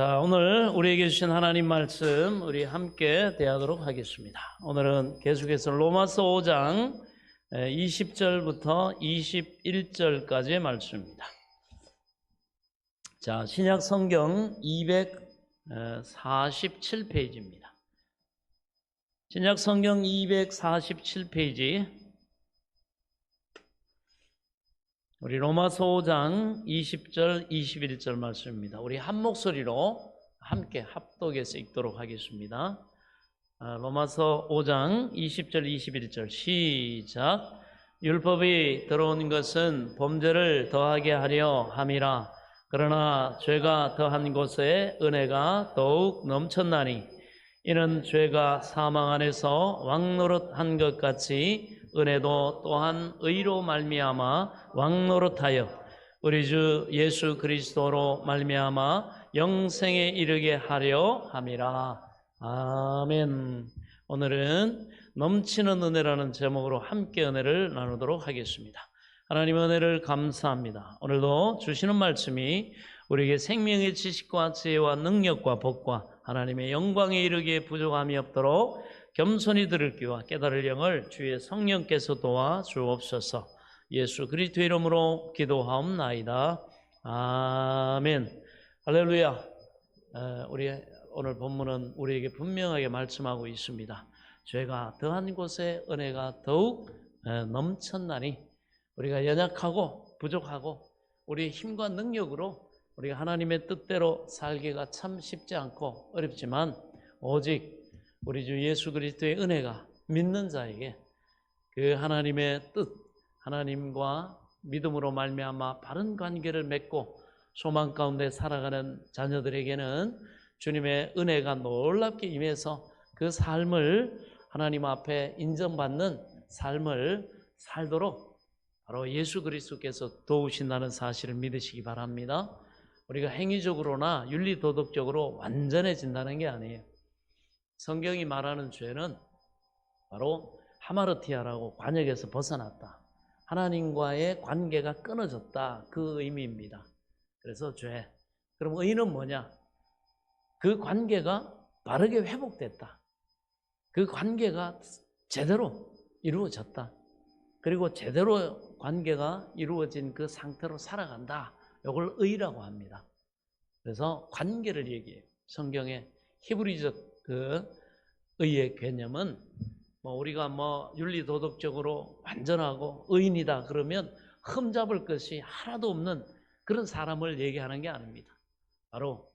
자, 오늘 우리에게 주신 하나님 말씀 우리 함께 대하도록 하겠습니다. 오늘은 계속해서 로마서 5장 20절부터 21절까지의 말씀입니다. 자, 신약 성경 247페이지입니다. 신약 성경 247페이지 우리 로마서 5장 20절, 21절 말씀입니다. 우리 한 목소리로 함께 합독해서 읽도록 하겠습니다. 로마서 5장 20절, 21절 시작. 율법이 들어온 것은 범죄를 더하게 하려 함이라. 그러나 죄가 더한 곳에 은혜가 더욱 넘쳤나니 이는 죄가 사망 안에서 왕노릇한 것 같이 은혜도 또한 의로 말미암아 왕노릇하여 우리 주 예수 그리스도로 말미암아 영생에 이르게 하려 함이라. 아멘. 오늘은 넘치는 은혜라는 제목으로 함께 은혜를 나누도록 하겠습니다. 하나님 은혜를 감사합니다. 오늘도 주시는 말씀이 우리에게 생명의 지식과 지혜와 능력과 복과 하나님의 영광에 이르기에 부족함이 없도록 겸손히 들을 귀와 깨달을 영을 주의 성령께서 도와 주옵소서. 예수 그리스도의 이름으로 기도하옵나이다. 아멘. 할렐루야. 우리 오늘 본문은 우리에게 분명하게 말씀하고 있습니다. 죄가 더한 곳에 은혜가 더욱 넘쳤나니 우리가 연약하고 부족하고 우리의 힘과 능력으로 우리가 하나님의 뜻대로 살기가 참 쉽지 않고 어렵지만 오직 우리 주 예수 그리스도의 은혜가 믿는 자에게 그 하나님의 뜻, 하나님과 믿음으로 말미암아 바른 관계를 맺고 소망 가운데 살아가는 자녀들에게는 주님의 은혜가 놀랍게 임해서 그 삶을 하나님 앞에 인정받는 삶을 살도록 바로 예수 그리스도께서 도우신다는 사실을 믿으시기 바랍니다. 우리가 행위적으로나 윤리도덕적으로 완전해진다는 게 아니에요. 성경이 말하는 죄는 바로 하마르티아라고 관역에서 벗어났다. 하나님과의 관계가 끊어졌다. 그 의미입니다. 그래서 죄. 그럼 의는 뭐냐? 그 관계가 바르게 회복됐다. 그 관계가 제대로 이루어졌다. 그리고 제대로 관계가 이루어진 그 상태로 살아간다. 이걸 의라고 합니다. 그래서 관계를 얘기해요. 성경의 히브리적 그 의의 개념은 우리가 윤리도덕적으로 완전하고 의인이다 그러면 흠잡을 것이 하나도 없는 그런 사람을 얘기하는 게 아닙니다. 바로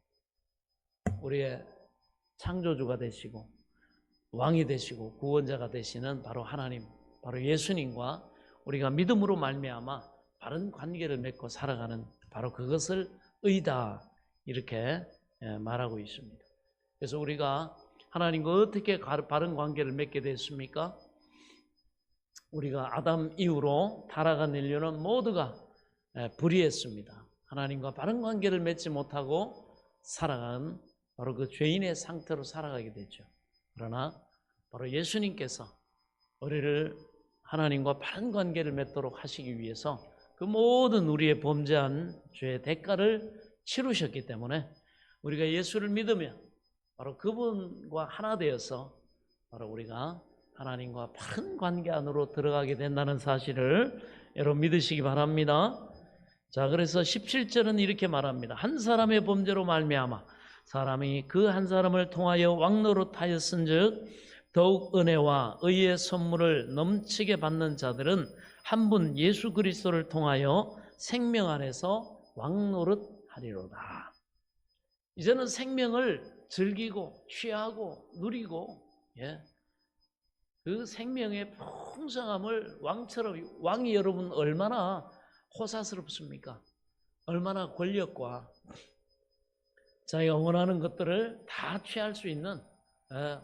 우리의 창조주가 되시고 왕이 되시고 구원자가 되시는 바로 하나님, 바로 예수님과 우리가 믿음으로 말미암아 바른 관계를 맺고 살아가는 바로 그것을 의다 이렇게 말하고 있습니다. 그래서 우리가 하나님과 어떻게 바른 관계를 맺게 됐습니까? 우리가 아담 이후로 타락한 인류는 모두가 불의했습니다. 하나님과 바른 관계를 맺지 못하고 살아간 바로 그 죄인의 상태로 살아가게 되죠. 그러나 바로 예수님께서 우리를 하나님과 바른 관계를 맺도록 하시기 위해서 그 모든 우리의 범죄한 죄의 대가를 치르셨기 때문에 우리가 예수를 믿으면 바로 그분과 하나 되어서 바로 우리가 하나님과 바른 관계 안으로 들어가게 된다는 사실을 여러분 믿으시기 바랍니다. 자, 그래서 17절은 이렇게 말합니다. 한 사람의 범죄로 말미암아 사람이 그 한 사람을 통하여 왕노릇하였은즉 더욱 은혜와 의의 선물을 넘치게 받는 자들은 한 분 예수 그리스도를 통하여 생명 안에서 왕노릇하리로다. 이제는 생명을 즐기고 취하고 누리고 그 생명의 풍성함을 왕처럼 왕이 여러분 얼마나 호사스럽습니까? 얼마나 권력과 자기가 원하는 것들을 다 취할 수 있는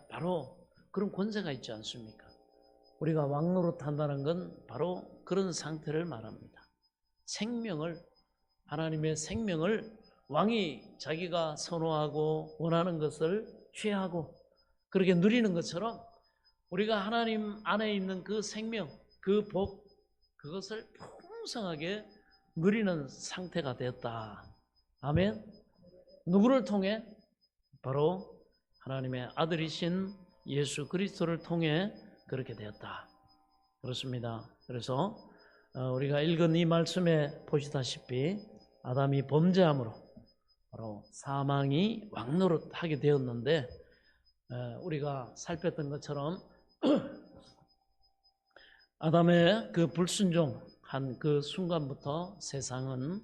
바로 그런 권세가 있지 않습니까? 우리가 왕노릇한다는 건 바로 그런 상태를 말합니다. 생명을 하나님의 생명을 왕이 자기가 선호하고 원하는 것을 취하고 그렇게 누리는 것처럼 우리가 하나님 안에 있는 그 생명, 그 복, 그것을 풍성하게 누리는 상태가 되었다. 아멘. 누구를 통해? 바로 하나님의 아들이신 예수 그리스도를 통해 그렇게 되었다. 그렇습니다. 그래서 우리가 읽은 이 말씀에 보시다시피 아담이 범죄함으로 바로 사망이 왕노릇하게 되었는데, 우리가 살폈던 것처럼 아담의 그 불순종한 그 순간부터 세상은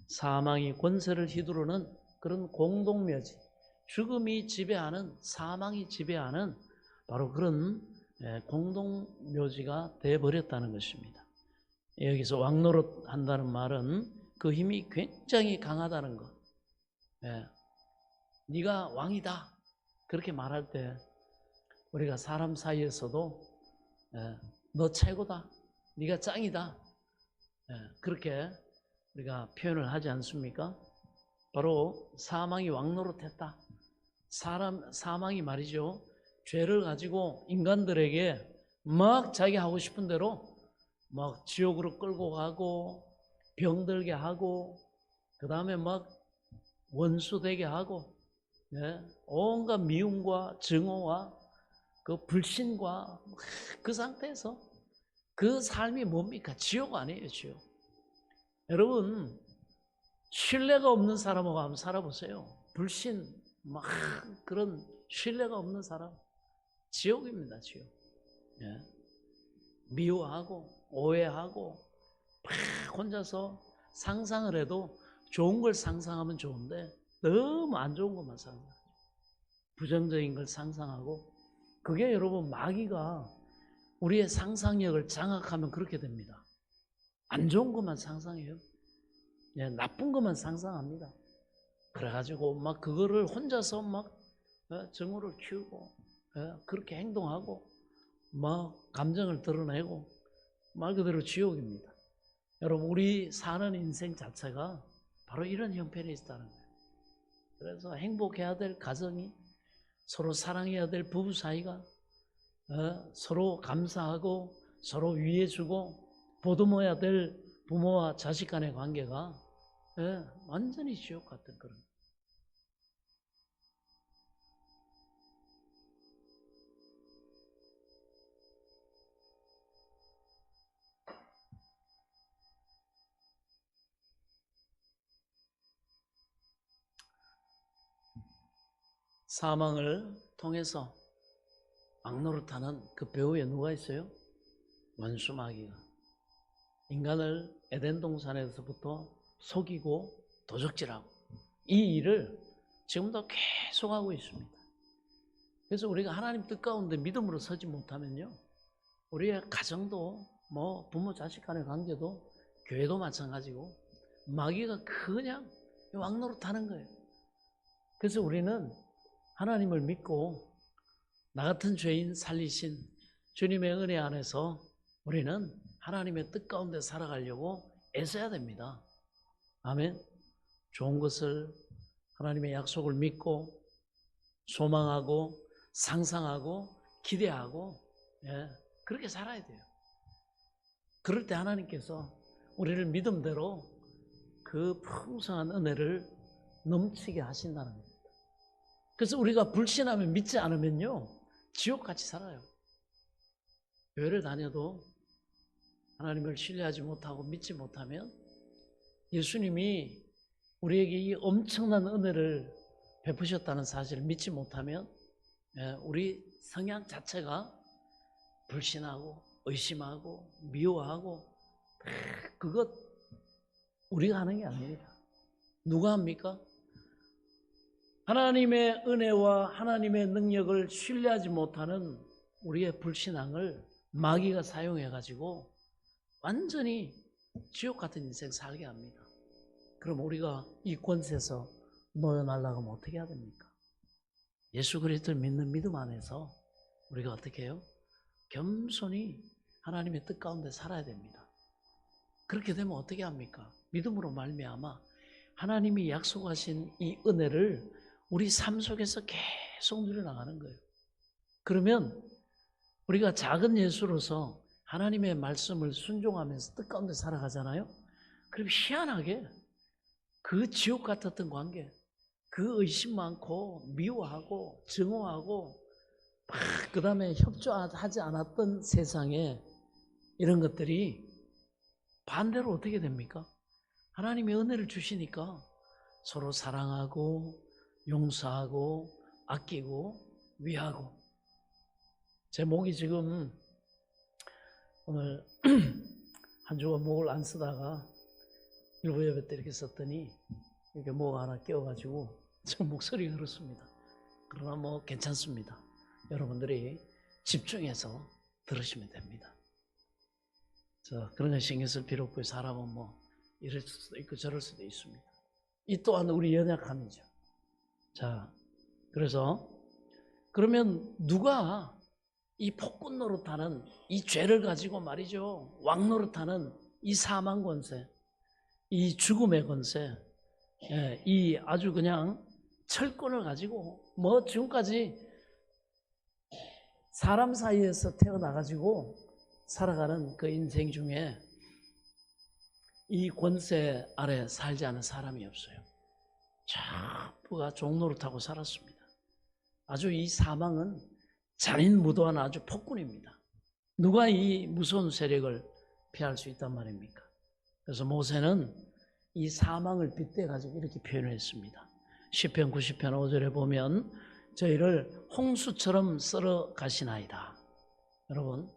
사망이 권세를 휘두르는 그런 공동묘지, 죽음이 지배하는, 사망이 지배하는 바로 그런 공동묘지가 되어버렸다는 것입니다. 여기서 왕노릇 한다는 말은 그 힘이 굉장히 강하다는 것. 네가 왕이다 그렇게 말할 때 우리가 사람 사이에서도 너 최고다, 네가 짱이다, 그렇게 우리가 표현을 하지 않습니까? 바로 사망이 왕노릇했다. 사망이 말이죠, 죄를 가지고 인간들에게 막 자기 하고 싶은 대로 막 지옥으로 끌고 가고 병들게 하고 그 다음에 막 원수 되게 하고, 온갖 미움과 증오와 그 불신과 그 상태에서 그 삶이 뭡니까? 지옥 아니에요, 지옥. 여러분, 신뢰가 없는 사람하고 한번 살아보세요. 불신, 막 그런 신뢰가 없는 사람, 지옥입니다, 지옥. 미워하고 오해하고 막 혼자서 상상을 해도 좋은 걸 상상하면 좋은데 너무 안 좋은 것만 상상하죠. 부정적인 걸 상상하고, 그게 여러분 마귀가 우리의 상상력을 장악하면 그렇게 됩니다. 안 좋은 것만 상상해요. 나쁜 것만 상상합니다. 그래가지고 막 그거를 혼자서 막 증오를 키우고 그렇게 행동하고 막 감정을 드러내고 말 그대로 지옥입니다. 여러분, 우리 사는 인생 자체가 바로 이런 형편에 있다는 거예요. 그래서 행복해야 될 가정이, 서로 사랑해야 될 부부 사이가, 서로 감사하고 서로 위해주고 보듬어야 될 부모와 자식 간의 관계가 완전히 지옥 같은 그런. 사망을 통해서 왕노릇하는 그 배후에 누가 있어요? 원수 마귀가 인간을 에덴 동산에서부터 속이고 도적질하고 이 일을 지금도 계속하고 있습니다. 그래서 우리가 하나님 뜻 가운데 믿음으로 서지 못하면요, 우리의 가정도 뭐 부모 자식 간의 관계도 교회도 마찬가지고 마귀가 그냥 왕노릇하는 거예요. 그래서 우리는 하나님을 믿고 나 같은 죄인 살리신 주님의 은혜 안에서 우리는 하나님의 뜻 가운데 살아가려고 애써야 됩니다. 아멘. 좋은 것을, 하나님의 약속을 믿고 소망하고 상상하고 기대하고 그렇게 살아야 돼요. 그럴 때 하나님께서 우리를 믿음대로 그 풍성한 은혜를 넘치게 하신다는 겁니다. 그래서 우리가 불신하면, 믿지 않으면요, 지옥같이 살아요. 교회를 다녀도 하나님을 신뢰하지 못하고 믿지 못하면, 예수님이 우리에게 이 엄청난 은혜를 베푸셨다는 사실을 믿지 못하면 우리 성향 자체가 불신하고 의심하고 미워하고, 그것 우리가 하는 게 아닙니다. 누가 합니까? 하나님의 은혜와 하나님의 능력을 신뢰하지 못하는 우리의 불신앙을 마귀가 사용해가지고 완전히 지옥 같은 인생 살게 합니다. 그럼 우리가 이 권세에서 놓여나려고 하면 어떻게 해야 됩니까? 예수 그리스도를 믿는 믿음 안에서 우리가 어떻게 해요? 겸손히 하나님의 뜻 가운데 살아야 됩니다. 그렇게 되면 어떻게 합니까? 믿음으로 말미암아 하나님이 약속하신 이 은혜를 우리 삶 속에서 계속 누려나가는 거예요. 그러면 우리가 작은 예수로서 하나님의 말씀을 순종하면서 뜻 가운데 살아가잖아요. 그럼 희한하게 그 지옥 같았던 관계, 그 의심 많고 미워하고 증오하고 막 그다음에 협조하지 않았던 세상에 이런 것들이 반대로 어떻게 됩니까? 하나님이 은혜를 주시니까 서로 사랑하고 용서하고 아끼고 위하고. 제 목이 지금 오늘 한 주간 목을 안 쓰다가 일부 예배 때 이렇게 썼더니 이렇게 목 하나 끼워가지고 지금 목소리가 그렇습니다. 그러나 뭐 괜찮습니다. 여러분들이 집중해서 들으시면 됩니다. 그런 거 신경 쓸 필요 없고 사람은 뭐 이럴 수도 있고 저럴 수도 있습니다. 이 또한 우리 연약함이죠. 자, 그래서 그러면 누가 이 폭군 노릇하는 이 죄를 가지고 말이죠. 왕 노릇하는 이 사망 권세, 이 죽음의 권세, 이 아주 그냥 철권을 가지고 뭐 지금까지 사람 사이에서 태어나가지고 살아가는 그 인생 중에 이 권세 아래 살지 않은 사람이 없어요. 전부가 종노릇하고 살았습니다. 아주 이 사망은 잔인무도한 아주 폭군입니다. 누가 이 무서운 세력을 피할 수 있단 말입니까? 그래서 모세는 이 사망을 빗대가지고 이렇게 표현을 했습니다. 시편 90편 5절에 보면 저희를 홍수처럼 썰어 가시나이다. 여러분,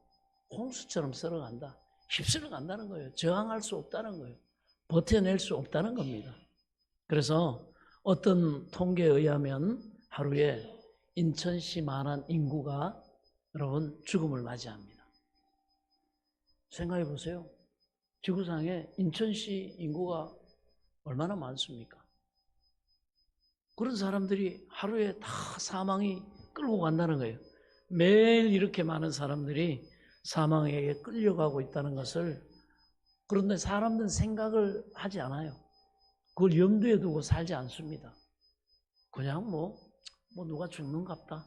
홍수처럼 썰어간다. 휩쓸어 간다는 거예요. 저항할 수 없다는 거예요. 버텨낼 수 없다는 겁니다. 그래서 어떤 통계에 의하면 하루에 인천시만한 인구가 여러분 죽음을 맞이합니다. 생각해 보세요. 지구상에 인천시 인구가 얼마나 많습니까? 그런 사람들이 하루에 다 사망이 끌고 간다는 거예요. 매일 이렇게 많은 사람들이 사망에게 끌려가고 있다는 것을, 그런데 사람들은 생각을 하지 않아요. 그걸 염두에 두고 살지 않습니다. 그냥 뭐 누가 죽는갑다.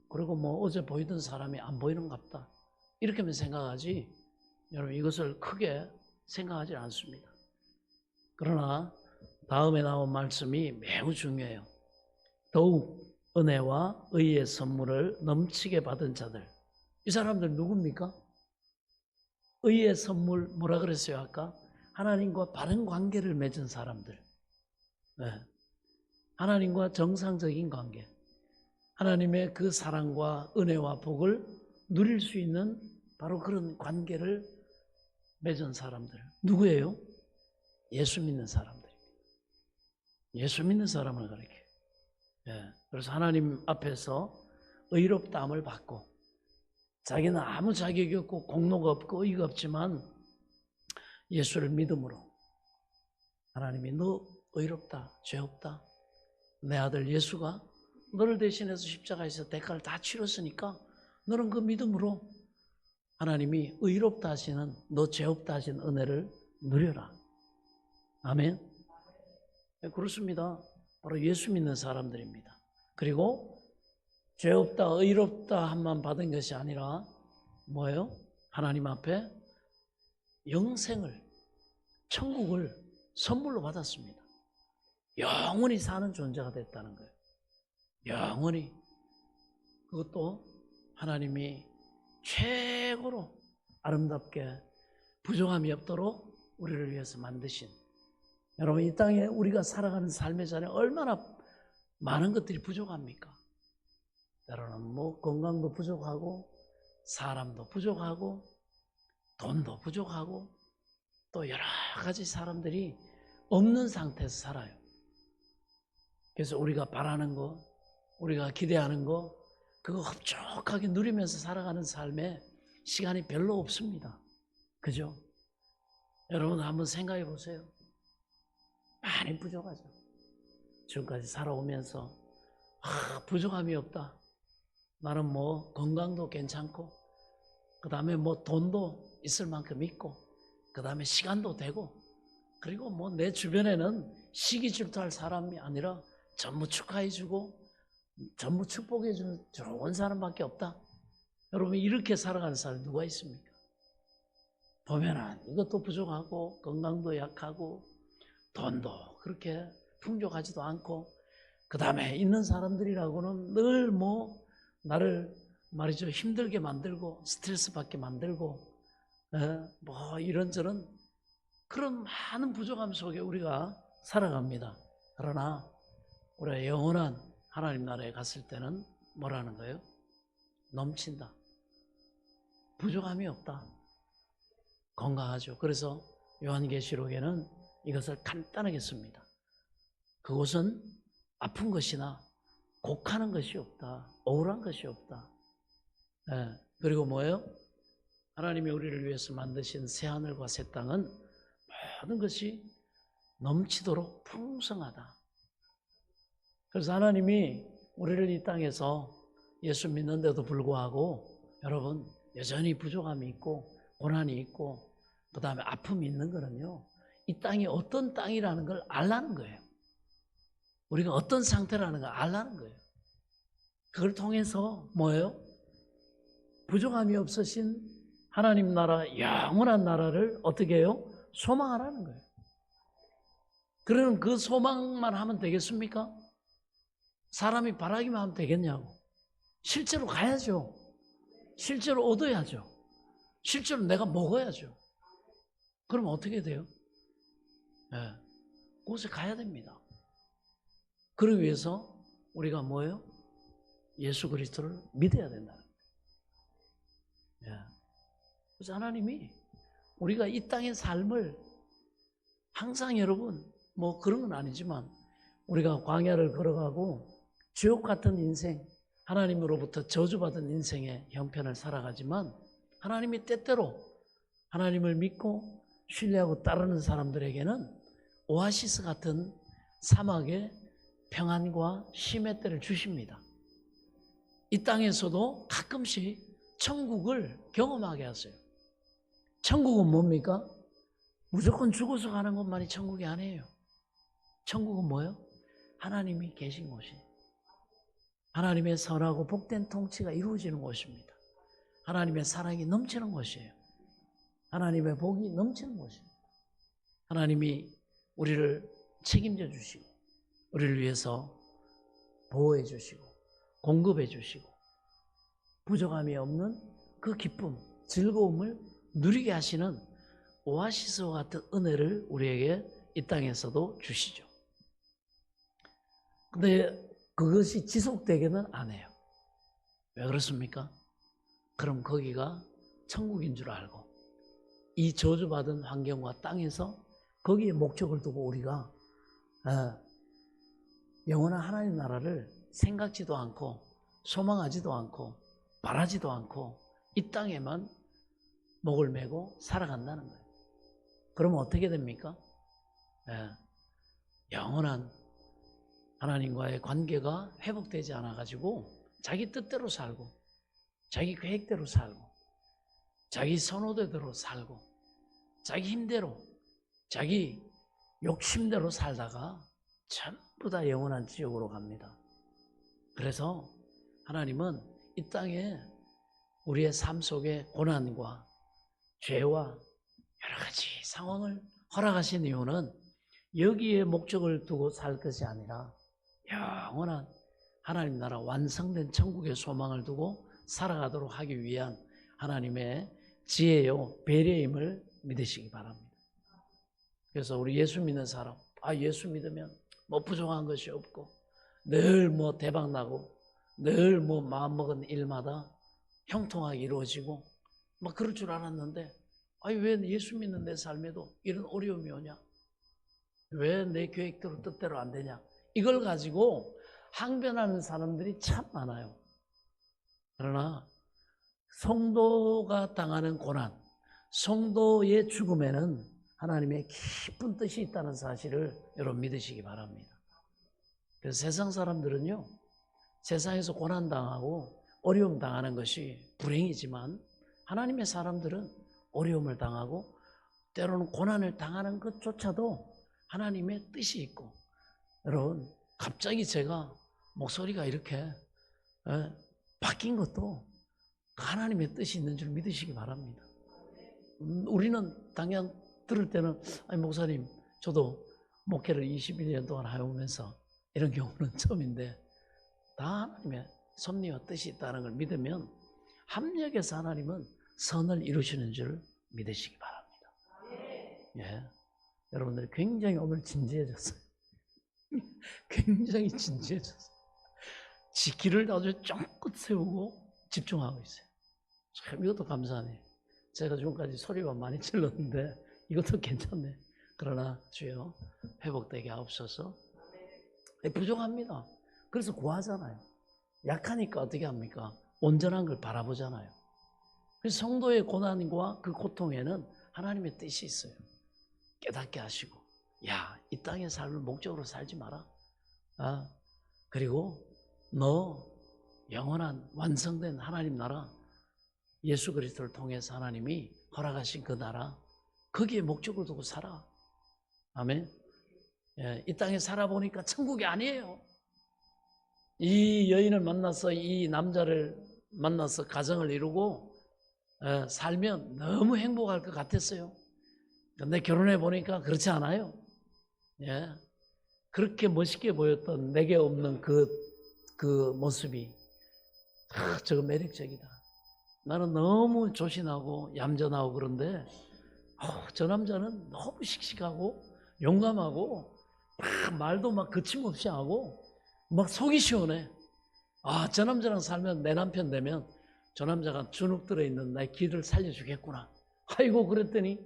그리고 뭐 어제 보이던 사람이 안 보이는갑다. 이렇게만 생각하지 여러분 이것을 크게 생각하지 않습니다. 그러나 다음에 나온 말씀이 매우 중요해요. 더욱 은혜와 의의 선물을 넘치게 받은 자들. 이 사람들 누굽니까? 의의 선물 뭐라 그랬어요 아까? 하나님과 바른 관계를 맺은 사람들. 네. 하나님과 정상적인 관계. 하나님의 그 사랑과 은혜와 복을 누릴 수 있는 바로 그런 관계를 맺은 사람들. 누구예요? 예수 믿는 사람들입니다. 예수 믿는 사람을 가리켜요. 예. 그래서 하나님 앞에서 의롭다함을 받고 자기는 아무 자격이 없고 공로가 없고 의의가 없지만 예수를 믿음으로 하나님이 너 의롭다, 죄 없다. 내 아들 예수가 너를 대신해서 십자가에서 대가를 다 치렀으니까 너는 그 믿음으로 하나님이 의롭다 하시는, 너 죄 없다 하시는 은혜를 누려라. 아멘. 네, 그렇습니다. 바로 예수 믿는 사람들입니다. 그리고 죄 없다, 의롭다 함만 받은 것이 아니라 뭐예요? 하나님 앞에 영생을, 천국을 선물로 받았습니다. 영원히 사는 존재가 됐다는 거예요. 영원히. 그것도 하나님이 최고로 아름답게 부족함이 없도록 우리를 위해서 만드신. 여러분 이 땅에 우리가 살아가는 삶의 자리에 얼마나 많은 것들이 부족합니까? 때로는 뭐 건강도 부족하고 사람도 부족하고 돈도 부족하고 또 여러 가지 사람들이 없는 상태에서 살아요. 그래서 우리가 바라는 거, 우리가 기대하는 거, 그거 흡족하게 누리면서 살아가는 삶에 시간이 별로 없습니다. 그죠? 여러분 한번 생각해 보세요. 많이 부족하죠. 지금까지 살아오면서 부족함이 없다. 나는 뭐 건강도 괜찮고 그 다음에 뭐 돈도 있을 만큼 있고 그 다음에 시간도 되고 그리고 뭐 내 주변에는 시기 질투할 사람이 아니라 전부 축하해주고 전부 축복해주는 좋은 사람밖에 없다. 여러분 이렇게 살아가는 사람이 누가 있습니까? 보면은 이것도 부족하고 건강도 약하고 돈도 그렇게 풍족하지도 않고 그 다음에 있는 사람들이라고는 늘 뭐 나를 말이죠 힘들게 만들고 스트레스 받게 만들고 뭐 이런저런 그런 많은 부족함 속에 우리가 살아갑니다. 그러나 우리가 영원한 하나님 나라에 갔을 때는 뭐라는 거예요? 넘친다. 부족함이 없다. 건강하죠. 그래서 요한계시록에는 이것을 간단하게 씁니다. 그곳은 아픈 것이나 곡하는 것이 없다. 억울한 것이 없다. 그리고 뭐예요? 하나님이 우리를 위해서 만드신 새하늘과 새 땅은 모든 것이 넘치도록 풍성하다. 그래서 하나님이 우리를 이 땅에서 예수 믿는데도 불구하고 여러분 여전히 부족함이 있고 고난이 있고 그 다음에 아픔이 있는 거는요, 이 땅이 어떤 땅이라는 걸 알라는 거예요. 우리가 어떤 상태라는 걸 알라는 거예요. 그걸 통해서 뭐예요? 부족함이 없으신 하나님 나라, 영원한 나라를 어떻게 해요? 소망하라는 거예요. 그러면 그 소망만 하면 되겠습니까? 사람이 바라기만 하면 되겠냐고. 실제로 가야죠. 실제로 얻어야죠. 실제로 내가 먹어야죠. 그럼 어떻게 돼요? 그곳에 가야 됩니다. 그러기 위해서 우리가 뭐예요? 예수 그리스도를 믿어야 된다는 거예요. 그래서 하나님이 우리가 이 땅의 삶을 항상 여러분 뭐 그런 건 아니지만 우리가 광야를 걸어가고 지옥 같은 인생, 하나님으로부터 저주받은 인생의 형편을 살아가지만 하나님이 때때로 하나님을 믿고 신뢰하고 따르는 사람들에게는 오아시스 같은 사막의 평안과 쉼의 때를 주십니다. 이 땅에서도 가끔씩 천국을 경험하게 하세요. 천국은 뭡니까? 무조건 죽어서 가는 것만이 천국이 아니에요. 천국은 뭐예요? 하나님이 계신 곳이에요. 하나님의 선하고 복된 통치가 이루어지는 곳입니다. 하나님의 사랑이 넘치는 곳이에요. 하나님의 복이 넘치는 곳입니다. 하나님이 우리를 책임져 주시고 우리를 위해서 보호해 주시고 공급해 주시고 부족함이 없는 그 기쁨, 즐거움을 누리게 하시는 오아시스와 같은 은혜를 우리에게 이 땅에서도 주시죠. 근데 그것이 지속되게는 안 해요. 왜 그렇습니까? 그럼 거기가 천국인 줄 알고 이 저주받은 환경과 땅에서 거기에 목적을 두고 우리가 영원한 하나님 나라를 생각지도 않고 소망하지도 않고 바라지도 않고 이 땅에만 목을 메고 살아간다는 거예요. 그러면 어떻게 됩니까? 영원한 하나님과의 관계가 회복되지 않아가지고 자기 뜻대로 살고 자기 계획대로 살고 자기 선호대로 살고 자기 힘대로 자기 욕심대로 살다가 전부 다 영원한 지옥으로 갑니다. 그래서 하나님은 이 땅에 우리의 삶 속에 고난과 죄와 여러 가지 상황을 허락하신 이유는 여기에 목적을 두고 살 것이 아니라 영원한 하나님 나라 완성된 천국의 소망을 두고 살아가도록 하기 위한 하나님의 지혜요 배려임을 믿으시기 바랍니다. 그래서 우리 예수 믿는 사람, 예수 믿으면 뭐 부족한 것이 없고 늘 뭐 대박 나고 늘 뭐 마음먹은 일마다 형통하게 이루어지고 막 그럴 줄 알았는데 왜 예수 믿는 내 삶에도 이런 어려움이 오냐? 왜 내 계획대로 뜻대로 안 되냐? 이걸 가지고 항변하는 사람들이 참 많아요. 그러나 성도가 당하는 고난, 성도의 죽음에는 하나님의 깊은 뜻이 있다는 사실을 여러분 믿으시기 바랍니다. 그래서 세상 사람들은요, 세상에서 고난당하고 어려움 당하는 것이 불행이지만 하나님의 사람들은 어려움을 당하고 때로는 고난을 당하는 것조차도 하나님의 뜻이 있고, 여러분 갑자기 제가 목소리가 이렇게 바뀐 것도 하나님의 뜻이 있는 줄 믿으시기 바랍니다. 우리는 당연 들을 때는 목사님 저도 목회를 21년 동안 해오면서 이런 경우는 처음인데 다 하나님의 섭리와 뜻이 있다는 걸 믿으면 합력해서 하나님은 선을 이루시는 줄 믿으시기 바랍니다. 예. 여러분들 굉장히 오늘 진지해졌어요. 굉장히 진지해졌어요. 지키를 아주 쫑긋 세우고 집중하고 있어요. 참 이것도 감사하네요. 제가 지금까지 소리만 많이 질렀는데 이것도 괜찮네. 그러나 주여 회복되게 하옵소서. 부족합니다. 그래서 구하잖아요. 약하니까 어떻게 합니까? 온전한 걸 바라보잖아요. 그래서 성도의 고난과 그 고통에는 하나님의 뜻이 있어요. 깨닫게 하시고, 야, 이 땅의 삶을 목적으로 살지 마라. 그리고 너 영원한 완성된 하나님 나라, 예수 그리스도를 통해서 하나님이 허락하신 그 나라, 거기에 목적을 두고 살아. 아멘. 예, 이 땅에 살아보니까 천국이 아니에요. 이 여인을 만나서 이 남자를 만나서 가정을 이루고 살면 너무 행복할 것 같았어요. 근데 결혼해 보니까 그렇지 않아요. 예, 그렇게 멋있게 보였던 내게 없는 그 모습이 저거 매력적이다. 나는 너무 조신하고 얌전하고 그런데 저 남자는 너무 씩씩하고 용감하고 말도 막 거침없이 하고 막 속이 시원해. 저 남자랑 살면 내 남편 되면 저 남자가 주눅 들어있는 내 기를 살려주겠구나. 아이고 그랬더니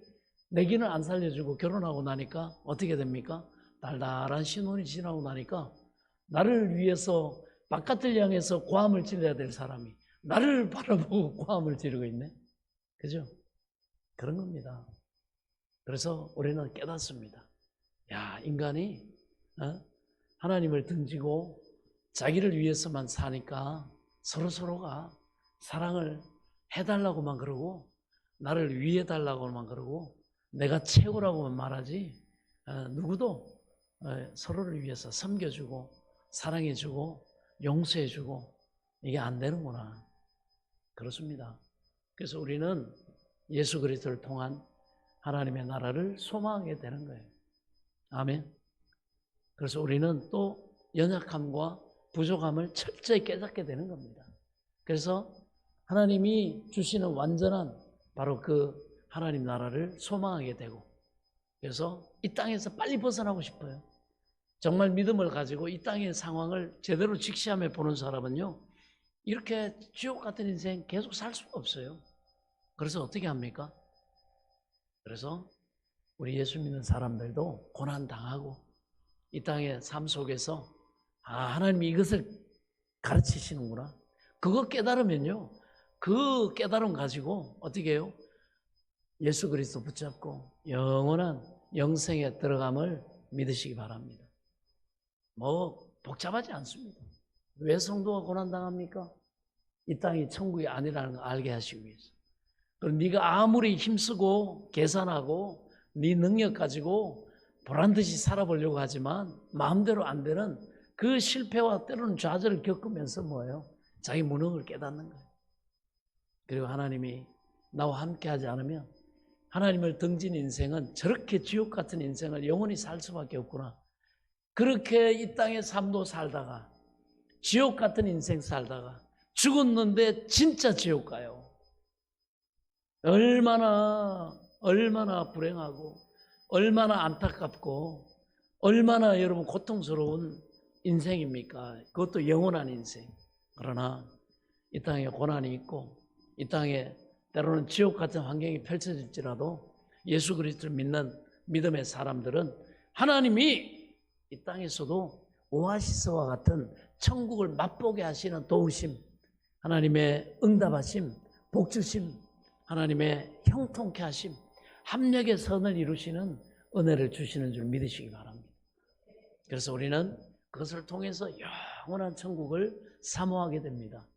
내 기는 안 살려주고 결혼하고 나니까 어떻게 됩니까? 달달한 신혼이 지나고 나니까 나를 위해서 바깥을 향해서 고함을 질러야 될 사람이 나를 바라보고 고함을 지르고 있네. 그죠? 그런 겁니다. 그래서 우리는 깨닫습니다. 야, 인간이 하나님을 등지고 자기를 위해서만 사니까 서로가 사랑을 해달라고만 그러고 나를 위해달라고만 그러고 내가 최고라고만 말하지 누구도 서로를 위해서 섬겨주고 사랑해주고 용서해주고 이게 안 되는구나. 그렇습니다. 그래서 우리는 예수 그리스도를 통한 하나님의 나라를 소망하게 되는 거예요. 아멘. 그래서 우리는 또 연약함과 부족함을 철저히 깨닫게 되는 겁니다. 그래서 하나님이 주시는 완전한 바로 그 하나님 나라를 소망하게 되고 그래서 이 땅에서 빨리 벗어나고 싶어요. 정말 믿음을 가지고 이 땅의 상황을 제대로 직시하며 보는 사람은요 이렇게 지옥 같은 인생 계속 살 수가 없어요. 그래서 어떻게 합니까? 그래서 우리 예수 믿는 사람들도 고난당하고 이 땅의 삶 속에서 하나님이 이것을 가르치시는구나. 그거 깨달으면요 그 깨달음 가지고 어떻게 해요? 예수 그리스도 붙잡고 영원한 영생에 들어감을 믿으시기 바랍니다. 뭐 복잡하지 않습니다. 왜 성도가 고난당합니까? 이 땅이 천국이 아니라는 걸 알게 하시기 위해서. 그럼 네가 아무리 힘쓰고 계산하고 네 능력 가지고 보란듯이 살아보려고 하지만 마음대로 안 되는 그 실패와 때로는 좌절을 겪으면서 뭐예요? 자기 무능을 깨닫는 거예요. 그리고 하나님이 나와 함께 하지 않으면 하나님을 등진 인생은 저렇게 지옥 같은 인생을 영원히 살 수밖에 없구나. 그렇게 이 땅의 삶도 살다가 지옥 같은 인생 살다가 죽었는데 진짜 지옥 가요. 얼마나 불행하고 얼마나 안타깝고 얼마나 여러분 고통스러운 인생입니까? 그것도 영원한 인생. 그러나 이 땅에 고난이 있고 이 땅에 때로는 지옥 같은 환경이 펼쳐질지라도 예수 그리스도를 믿는 믿음의 사람들은 하나님이 이 땅에서도 오아시스와 같은 천국을 맛보게 하시는 도우심, 하나님의 응답하심, 복주심, 하나님의 형통케 하심, 합력의 선을 이루시는 은혜를 주시는 줄 믿으시기 바랍니다. 그래서 우리는 그것을 통해서 영원한 천국을 사모하게 됩니다.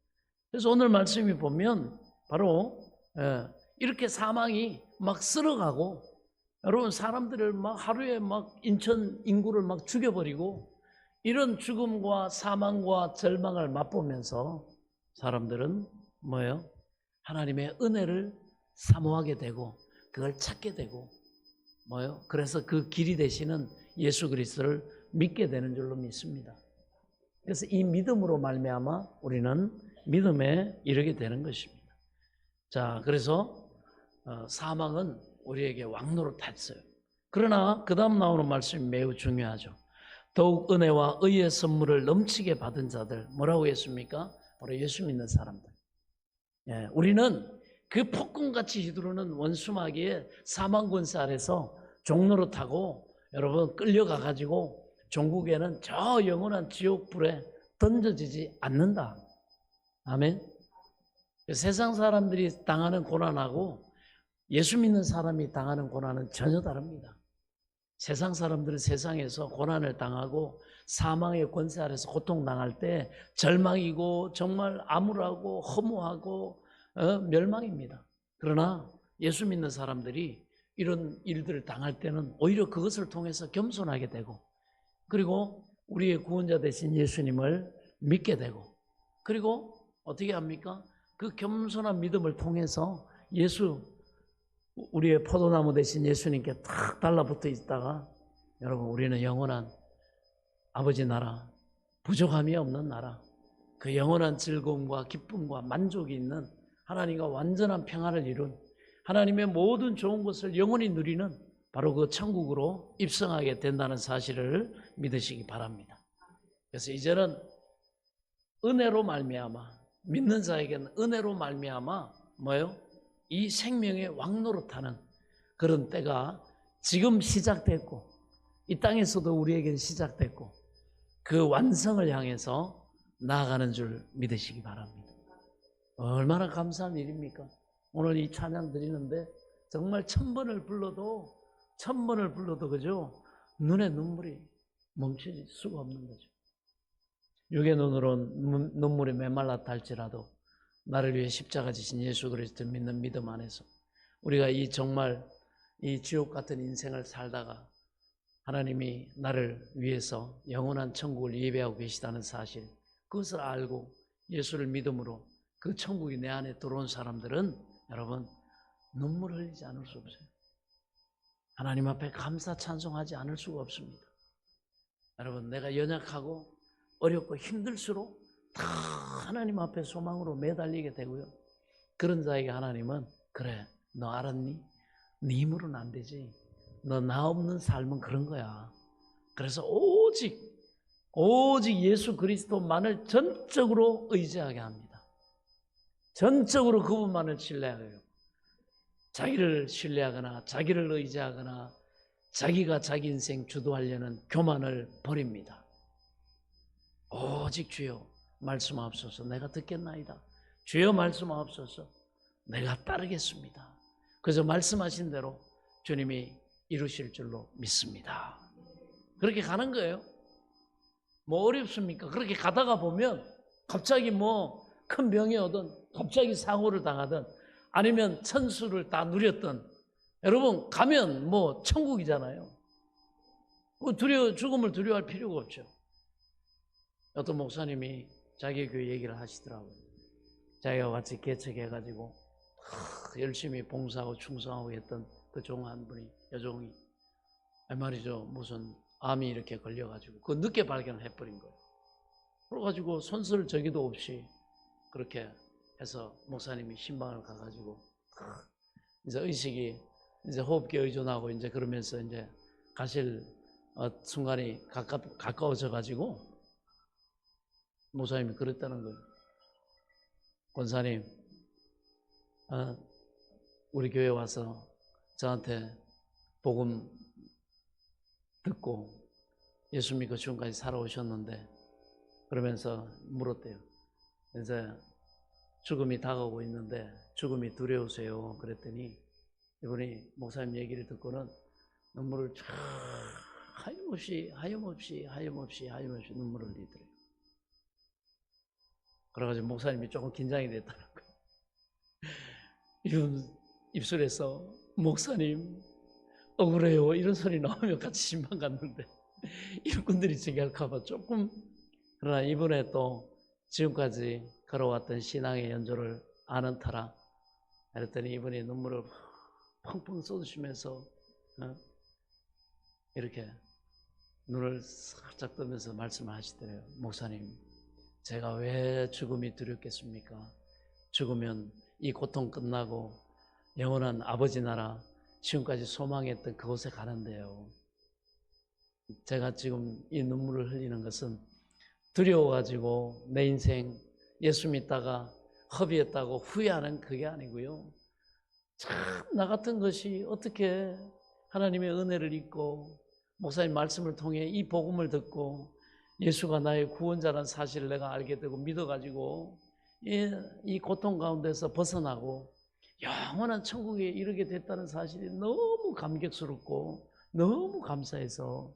그래서 오늘 말씀이 보면 바로 이렇게 사망이 막 쓸어가고 여러분 사람들을 막 하루에 막 인천 인구를 막 죽여버리고 이런 죽음과 사망과 절망을 맛보면서 사람들은 뭐예요? 하나님의 은혜를 사모하게 되고 그걸 찾게 되고 뭐예요? 그래서 그 길이 되시는 예수 그리스도를 믿게 되는 줄로 믿습니다. 그래서 이 믿음으로 말미암아 우리는 믿음에 이르게 되는 것입니다. 자, 그래서 사망은 우리에게 왕노릇했어요. 그러나 그 다음 나오는 말씀이 매우 중요하죠. 더욱 은혜와 의의 선물을 넘치게 받은 자들, 뭐라고 했습니까? 바로 예수 믿는 사람들. 예, 우리는 그 폭군같이 휘두르는 원수마귀의 사망 권세 아래서 종노릇하고 여러분 끌려가가지고 종국에는 저 영원한 지옥불에 던져지지 않는다. 아멘. 세상 사람들이 당하는 고난하고 예수 믿는 사람이 당하는 고난은 전혀 다릅니다. 세상 사람들은 세상에서 고난을 당하고 사망의 권세 아래서 고통당할 때 절망이고 정말 암울하고 허무하고 멸망입니다. 그러나 예수 믿는 사람들이 이런 일들을 당할 때는 오히려 그것을 통해서 겸손하게 되고, 그리고 우리의 구원자 되신 예수님을 믿게 되고, 그리고 어떻게 합니까? 그 겸손한 믿음을 통해서 우리의 포도나무 되신 예수님께 탁 달라붙어 있다가, 여러분 우리는 영원한 아버지 나라, 부족함이 없는 나라, 그 영원한 즐거움과 기쁨과 만족이 있는 하나님과 완전한 평화를 이룬 하나님의 모든 좋은 것을 영원히 누리는 바로 그 천국으로 입성하게 된다는 사실을 믿으시기 바랍니다. 그래서 이제는 은혜로 말미암아, 믿는 자에게는 은혜로 말미암아 뭐예요? 이 생명의 왕노릇하는 그런 때가 지금 시작됐고, 이 땅에서도 우리에게는 시작됐고, 그 완성을 향해서 나아가는 줄 믿으시기 바랍니다. 얼마나 감사한 일입니까? 오늘 이 찬양 드리는데 정말 1000번을 불러도 그죠? 눈에 눈물이 멈출 수가 없는 거죠. 육의 눈으로 눈물이 메말랐다 할지라도 나를 위해 십자가 지신 예수 그리스도를 믿는 믿음 안에서 우리가 이 정말 이 지옥 같은 인생을 살다가 하나님이 나를 위해서 영원한 천국을 예배하고 계시다는 사실, 그것을 알고 예수를 믿음으로 그 천국이 내 안에 들어온 사람들은 여러분 눈물 흘리지 않을 수 없어요. 하나님 앞에 감사 찬송하지 않을 수가 없습니다. 여러분, 내가 연약하고 어렵고 힘들수록 다 하나님 앞에 소망으로 매달리게 되고요. 그런 자에게 하나님은 그래, 너 알았니? 네 힘으로는 안 되지. 너 나 없는 삶은 그런 거야. 그래서 오직 예수 그리스도만을 전적으로 의지하게 합니다. 전적으로 그분만을 신뢰하고요. 자기를 신뢰하거나 자기를 의지하거나 자기가 자기 인생 주도하려는 교만을 버립니다. 오직 주여 말씀하옵소서, 내가 듣겠나이다. 주여 말씀하옵소서, 내가 따르겠습니다. 그래서 말씀하신 대로 주님이 이루실 줄로 믿습니다. 그렇게 가는 거예요. 뭐 어렵습니까? 그렇게 가다가 보면 갑자기 뭐 큰 병이 오든 갑자기 사고를 당하든 아니면 천수를 다 누렸든 여러분 가면 뭐 천국이잖아요. 죽음을 두려워할 필요가 없죠. 어떤 목사님이 자기 교회 얘기를 하시더라고요. 자기가 같이 개척해가지고 열심히 봉사하고 충성하고 했던 그 종 한 분이, 여종이 말이죠, 무슨 암이 이렇게 걸려가지고 그 늦게 발견을 해버린 거예요. 그래가지고 손쓸 저기도 없이 그렇게 해서 목사님이 신방을 가가지고 이제 의식이 이제 호흡기에 의존하고 이제 그러면서 이제 가실 순간이 가까워져가지고 목사님이 그랬다는 거예요. 권사님, 우리 교회 와서 저한테 복음 듣고 예수 믿고 지금까지 살아오셨는데, 그러면서 물었대요. 이제 죽음이 다가오고 있는데 죽음이 두려우세요? 그랬더니 이분이 목사님 얘기를 듣고는 눈물을 쫙 하염없이 눈물을 흘리더래요. 그래가지고 목사님이 조금 긴장이 됐다는 거예요. 이분 입술에서 목사님 억울해요 이런 소리 나오면 같이 신방 갔는데 일꾼들이 저기할까봐 조금, 그러나 이번에 또 지금까지 걸어왔던 신앙의 연조를 아는 터라 그랬더니 이분이 눈물을 펑펑 쏟으시면서 이렇게 눈을 살짝 뜨면서 말씀하시더래요. 목사님, 제가 왜 죽음이 두렵겠습니까? 죽으면 이 고통 끝나고 영원한 아버지 나라, 지금까지 소망했던 그곳에 가는데요. 제가 지금 이 눈물을 흘리는 것은 두려워가지고 내 인생 예수 믿다가 허비했다고 후회하는 그게 아니고요. 참 나 같은 것이 어떻게 하나님의 은혜를 잊고 목사님 말씀을 통해 이 복음을 듣고 예수가 나의 구원자라는 사실을 내가 알게 되고 믿어가지고 이 고통 가운데서 벗어나고 영원한 천국에 이르게 됐다는 사실이 너무 감격스럽고 너무 감사해서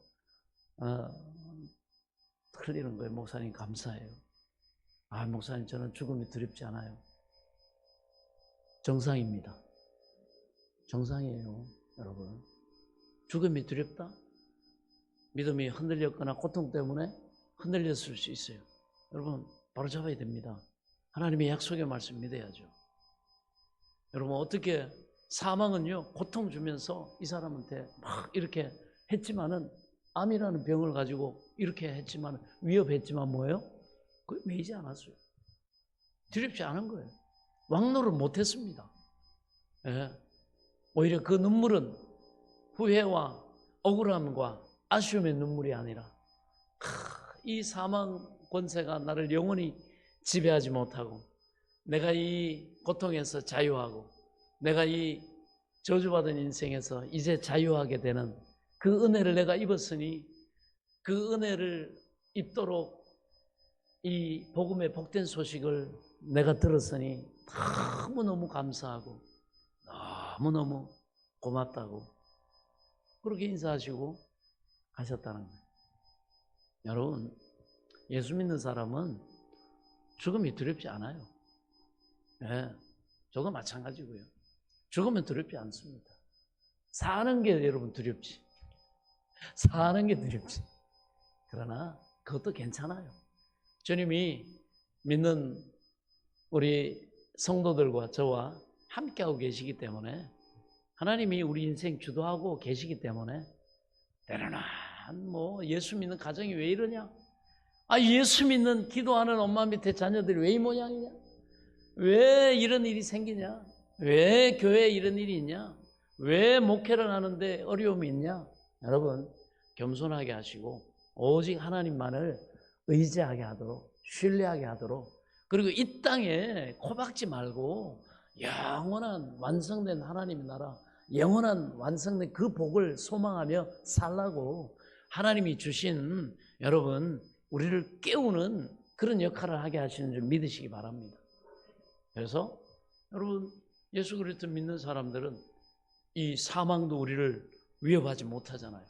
흘리는 거예요. 목사님 감사해요. 아, 목사님 저는 죽음이 두렵지 않아요. 정상입니다. 정상이에요, 여러분. 죽음이 두렵다? 믿음이 흔들렸거나 고통 때문에 흔들렸을 수 있어요. 여러분 바로 잡아야 됩니다. 하나님의 약속의 말씀 믿어야죠. 여러분 어떻게 사망은요 고통 주면서 이 사람한테 막 이렇게 했지만은 암이라는 병을 가지고 이렇게 했지만 위협했지만 뭐예요? 그 매이지 않았어요. 두렵지 않은 거예요. 왕노를 못했습니다. 예. 오히려 그 눈물은 후회와 억울함과 아쉬움의 눈물이 아니라 이 사망 권세가 나를 영원히 지배하지 못하고 내가 이 고통에서 자유하고 내가 이 저주받은 인생에서 이제 자유하게 되는 그 은혜를 내가 입었으니 그 은혜를 입도록 이 복음의 복된 소식을 내가 들었으니 너무너무 감사하고 너무너무 고맙다고 그렇게 인사하시고 하셨다는 거예요. 여러분 예수 믿는 사람은 죽음이 두렵지 않아요. 네, 저도 마찬가지고요. 죽으면 두렵지 않습니다. 사는 게 여러분 두렵지. 사는 게 두렵지. 그러나 그것도 괜찮아요. 주님이 믿는 우리 성도들과 저와 함께하고 계시기 때문에 하나님이 우리 인생 주도하고 계시기 때문에 때로는 뭐 예수 믿는 가정이 왜 이러냐? 아, 예수 믿는 기도하는 엄마 밑에 자녀들이 왜 이 모양이냐? 왜 이런 일이 생기냐? 왜 교회에 이런 일이 있냐? 왜 목회를 하는데 어려움이 있냐? 여러분 겸손하게 하시고 오직 하나님만을 의지하게 하도록 신뢰하게 하도록 그리고 이 땅에 코박지 말고 영원한 완성된 하나님의 나라 영원한 완성된 그 복을 소망하며 살라고 하나님이 주신 여러분 우리를 깨우는 그런 역할을 하게 하시는 줄 믿으시기 바랍니다. 그래서 여러분 예수 그리스도 믿는 사람들은 이 사망도 우리를 위협하지 못하잖아요.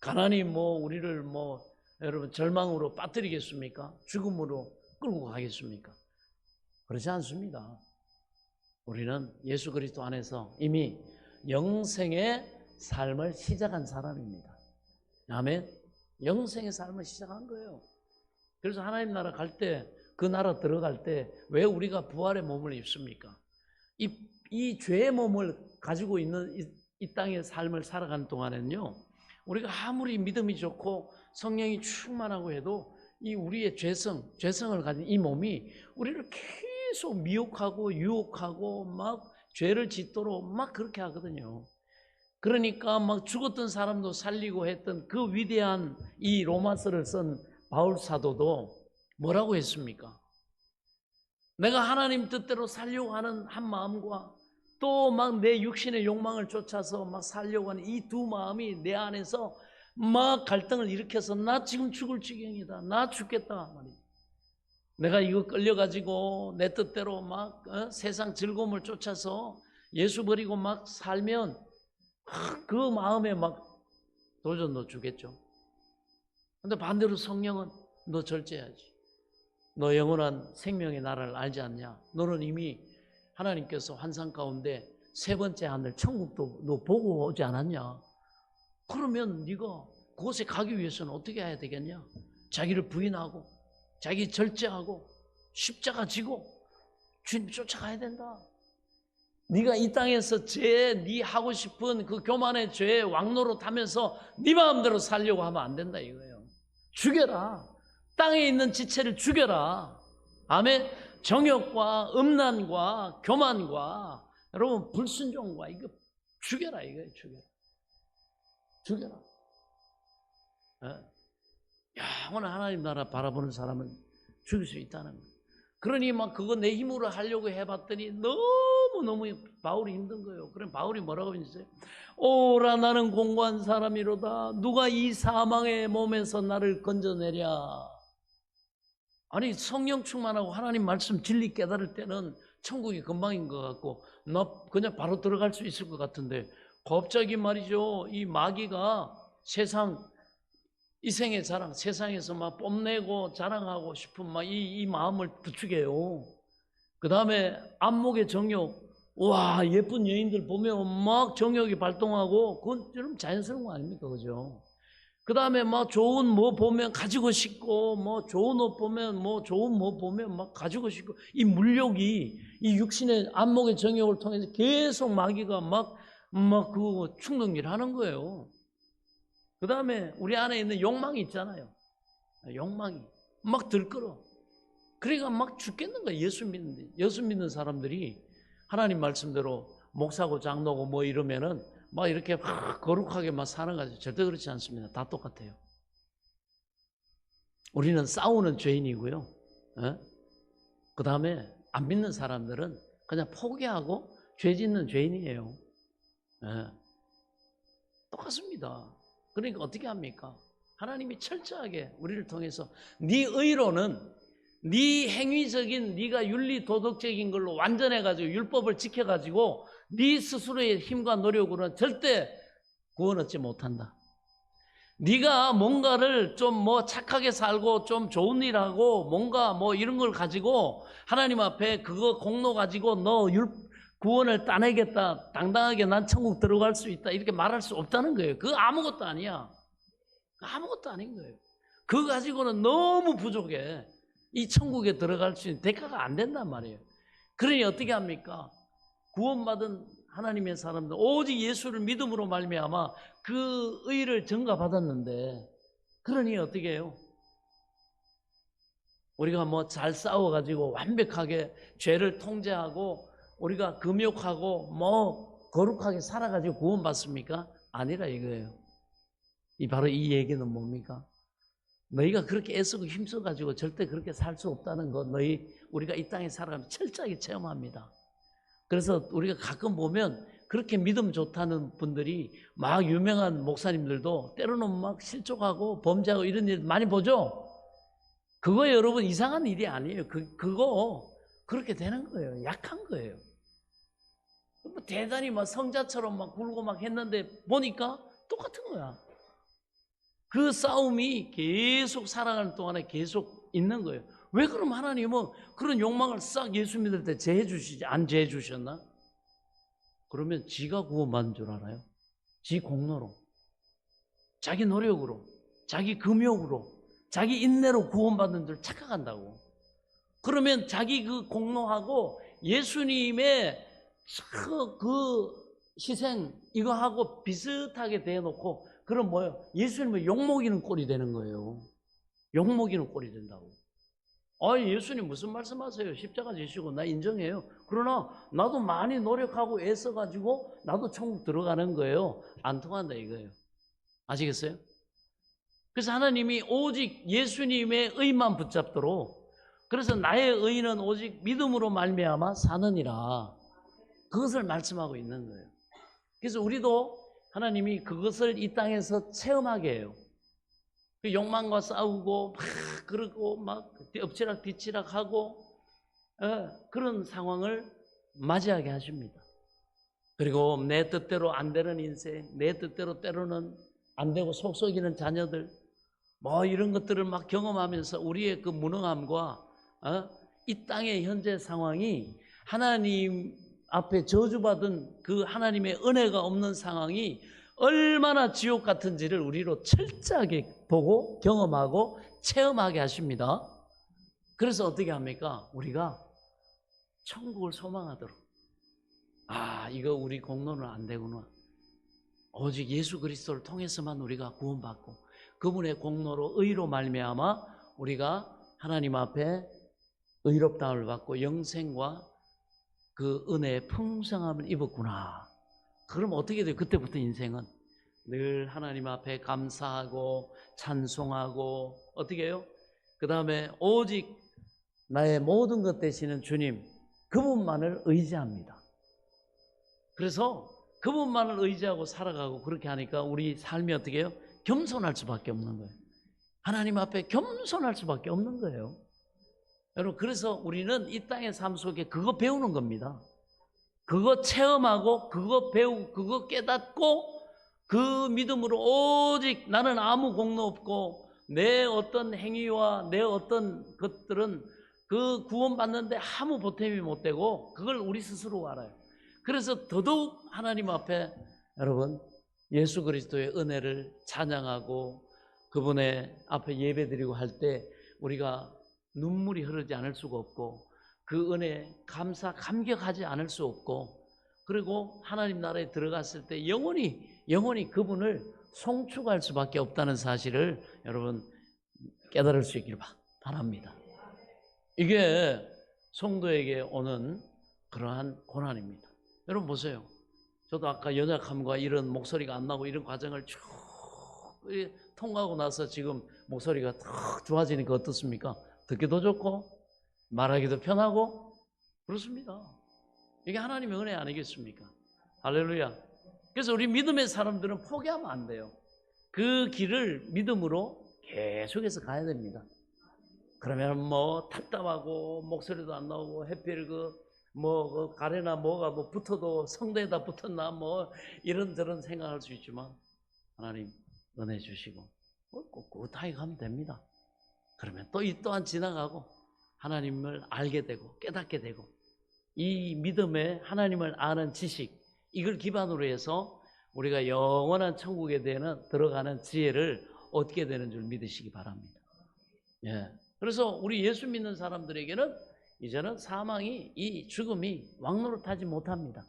가난이 뭐 우리를 뭐 여러분 절망으로 빠뜨리겠습니까? 죽음으로 끌고 가겠습니까? 그렇지 않습니다. 우리는 예수 그리스도 안에서 이미 영생의 삶을 시작한 사람입니다. 아멘. 영생의 삶을 시작한 거예요. 그래서 하나님 나라 갈 때, 그 나라 들어갈 때 왜 우리가 부활의 몸을 입습니까? 이 죄의 몸을 가지고 있는 이 땅의 삶을 살아가는 동안에는요, 우리가 아무리 믿음이 좋고 성령이 충만하고 해도 이 우리의 죄성을 가진 이 몸이 우리를 계속 미혹하고 유혹하고 막 죄를 짓도록 막 그렇게 하거든요. 그러니까 막 죽었던 사람도 살리고 했던 그 위대한 이 로마서를 쓴 바울 사도도 뭐라고 했습니까? 내가 하나님 뜻대로 살려고 하는 한 마음과 또 막 내 육신의 욕망을 쫓아서 막 살려고 하는 이 두 마음이 내 안에서 막 갈등을 일으켜서 나 지금 죽을 지경이다. 나 죽겠다 말이야. 내가 이거 끌려가지고 내 뜻대로 막 세상 즐거움을 쫓아서 예수 버리고 막 살면 그 마음에 막 도전 너 주겠죠. 근데 반대로 성령은 너 절제해야지. 너 영원한 생명의 나라를 알지 않냐? 너는 이미 하나님께서 환상 가운데 세 번째 하늘 천국도 너 보고 오지 않았냐? 그러면 네가 그곳에 가기 위해서는 어떻게 해야 되겠냐? 자기를 부인하고 자기 절제하고 십자가 지고 주님 쫓아가야 된다. 네가 이 땅에서 네 하고 싶은 그 교만의 죄의 왕노로 타면서 네 마음대로 살려고 하면 안 된다 이거예요. 죽여라. 땅에 있는 지체를 죽여라. 아멘. 정욕과 음란과 교만과 여러분 불순종과 이거 죽여라 이거예요. 죽여라. 영원한 하나님 나라 바라보는 사람은 죽일 수 있다는 거예요. 그러니 막 그거 내 힘으로 하려고 해봤더니 너무 바울이 힘든 거예요. 그럼 바울이 뭐라고 했어요? 오라 나는 공고한 사람이로다. 누가 이 사망의 몸에서 나를 건져내랴. 아니 성령 충만하고 하나님 말씀 진리 깨달을 때는 천국이 금방인 것 같고 나 그냥 바로 들어갈 수 있을 것 같은데 갑자기 말이죠. 이 마귀가 이 생의 자랑, 세상에서 막 뽐내고 자랑하고 싶은 막 이 마음을 부추겨요. 그 다음에 안목의 정욕, 와 예쁜 여인들 보면 막 정욕이 발동하고 그건 좀 자연스러운 거 아닙니까, 그죠? 그 다음에 막 좋은 뭐 보면 가지고 싶고, 뭐 좋은 옷 보면 뭐 좋은 뭐 보면 막 가지고 싶고, 이 물욕이 이 육신의 안목의 정욕을 통해서 계속 마귀가 막 그 충동질 하는 거예요. 그 다음에 우리 안에 있는 욕망이 있잖아요. 욕망이 막 들끓어. 그러니까 막 죽겠는 거야. 예수 믿는 사람들이 하나님 말씀대로 목사고 장로고 뭐 이러면은 막 이렇게 막 거룩하게 막 사는 거지. 절대 그렇지 않습니다. 다 똑같아요. 우리는 싸우는 죄인이고요. 그 다음에 안 믿는 사람들은 그냥 포기하고 죄 짓는 죄인이에요. 똑같습니다. 그러니까 어떻게 합니까? 하나님이 철저하게 우리를 통해서 네 의로는 네 행위적인 네가 윤리 도덕적인 걸로 완전해가지고 율법을 지켜가지고 네 스스로의 힘과 노력으로는 절대 구원 얻지 못한다. 네가 뭔가를 좀 뭐 착하게 살고 좀 좋은 일 하고 뭔가 뭐 이런 걸 가지고 하나님 앞에 그거 공로 가지고 너 구원을 따내겠다, 당당하게 난 천국 들어갈 수 있다 이렇게 말할 수 없다는 거예요. 그거 아무것도 아니야. 아무것도 아닌 거예요. 그거 가지고는 너무 부족해. 이 천국에 들어갈 수 있는 대가가 안 된단 말이에요. 그러니 어떻게 합니까? 구원받은 하나님의 사람들 오직 예수를 믿음으로 말미암아 그 의를 전가받았는데 그러니 어떻게 해요? 우리가 뭐 잘 싸워가지고 완벽하게 죄를 통제하고 우리가 금욕하고 뭐 거룩하게 살아가지고 구원받습니까? 아니라 이거예요. 바로 이 얘기는 뭡니까? 너희가 그렇게 애쓰고 힘써가지고 절대 그렇게 살 수 없다는 거 우리가 이 땅에 살아가면 철저하게 체험합니다. 그래서 우리가 가끔 보면 그렇게 믿음 좋다는 분들이 막 유명한 목사님들도 때로는 막 실족하고 범죄하고 이런 일 많이 보죠? 그거 여러분 이상한 일이 아니에요. 그거 그렇게 되는 거예요. 약한 거예요. 대단히 막 성자처럼 막 굴고 막 했는데 보니까 똑같은 거야. 그 싸움이 계속 살아가는 동안에 계속 있는 거예요. 왜 그럼 하나님은 그런 욕망을 싹 예수 믿을 때 제해 주시지 안 제해 주셨나? 그러면 지가 구원받은 줄 알아요? 지 공로로, 자기 노력으로, 자기 금욕으로, 자기 인내로 구원받는 줄 착각한다고. 그러면 자기 그 공로하고 예수님의 그 희생 이거하고 비슷하게 대놓고 그럼 뭐예요? 예수님은 욕먹이는 꼴이 되는 거예요. 욕먹이는 꼴이 된다고. 예수님 무슨 말씀하세요? 십자가 지시고 나 인정해요. 그러나 나도 많이 노력하고 애써가지고 나도 천국 들어가는 거예요. 안 통한다 이거예요. 아시겠어요? 그래서 하나님이 오직 예수님의 의만 붙잡도록 그래서 나의 의는 오직 믿음으로 말미암아 사느니라. 그것을 말씀하고 있는 거예요. 그래서 우리도 하나님이 그것을 이 땅에서 체험하게 해요. 그 욕망과 싸우고 막 그러고 막 엎치락 뒤치락 하고 그런 상황을 맞이하게 하십니다. 그리고 내 뜻대로 안 되는 인생, 내 뜻대로 때로는 안 되고 속 썩이는 자녀들 뭐 이런 것들을 막 경험하면서 우리의 그 무능함과 이 땅의 현재 상황이 하나님 앞에 저주받은 그 하나님의 은혜가 없는 상황이 얼마나 지옥 같은지를 우리로 철저하게 보고 경험하고 체험하게 하십니다. 그래서 어떻게 합니까? 우리가 천국을 소망하도록 이거 우리 공로는 안 되구나. 오직 예수 그리스도를 통해서만 우리가 구원받고 그분의 공로로 의로 말미암아 우리가 하나님 앞에 의롭다함을 받고 영생과 그 은혜의 풍성함을 입었구나. 그럼 어떻게 돼요? 그때부터 인생은 늘 하나님 앞에 감사하고 찬송하고 어떻게 해요? 그 다음에 오직 나의 모든 것 되시는 주님 그분만을 의지합니다. 그래서 그분만을 의지하고 살아가고 그렇게 하니까 우리 삶이 어떻게 해요? 겸손할 수밖에 없는 거예요. 하나님 앞에 겸손할 수밖에 없는 거예요. 여러분, 그래서 우리는 이 땅의 삶 속에 그거 배우는 겁니다. 그거 체험하고 그거 배우고 그거 깨닫고 그 믿음으로 오직 나는 아무 공로 없고 내 어떤 행위와 내 어떤 것들은 그 구원받는데 아무 보탬이 못 되고 그걸 우리 스스로 알아요. 그래서 더더욱 하나님 앞에 여러분 예수 그리스도의 은혜를 찬양하고 그분의 앞에 예배드리고 할 때 우리가 눈물이 흐르지 않을 수가 없고 그 은혜에 감격하지 않을 수 없고 그리고 하나님 나라에 들어갔을 때 영원히 그분을 송축할 수밖에 없다는 사실을 여러분 깨달을 수 있길 바랍니다. 이게 성도에게 오는 그러한 고난입니다. 여러분 보세요. 저도 아까 연약함과 이런 목소리가 안 나고 이런 과정을 쭉 통과하고 나서 지금 목소리가 탁 좋아지니까 어떻습니까? 듣기도 좋고 말하기도 편하고 그렇습니다. 이게 하나님의 은혜 아니겠습니까? 할렐루야. 그래서 우리 믿음의 사람들은 포기하면 안 돼요. 그 길을 믿음으로 계속해서 가야 됩니다. 그러면 뭐 답답하고 목소리도 안 나오고 해필 그 가래나 뭐가 뭐 붙어도 성대에다 붙었나 뭐 이런저런 생각할 수 있지만 하나님 은혜 주시고 꿋꿋하게 가면 됩니다. 그러면 또 이 또한 지나가고 하나님을 알게 되고 깨닫게 되고 이 믿음에 하나님을 아는 지식 이걸 기반으로 해서 우리가 영원한 천국에 들어가는 지혜를 얻게 되는 줄 믿으시기 바랍니다. 예. 그래서 우리 예수 믿는 사람들에게는 이제는 이 죽음이 왕노릇하지 못합니다.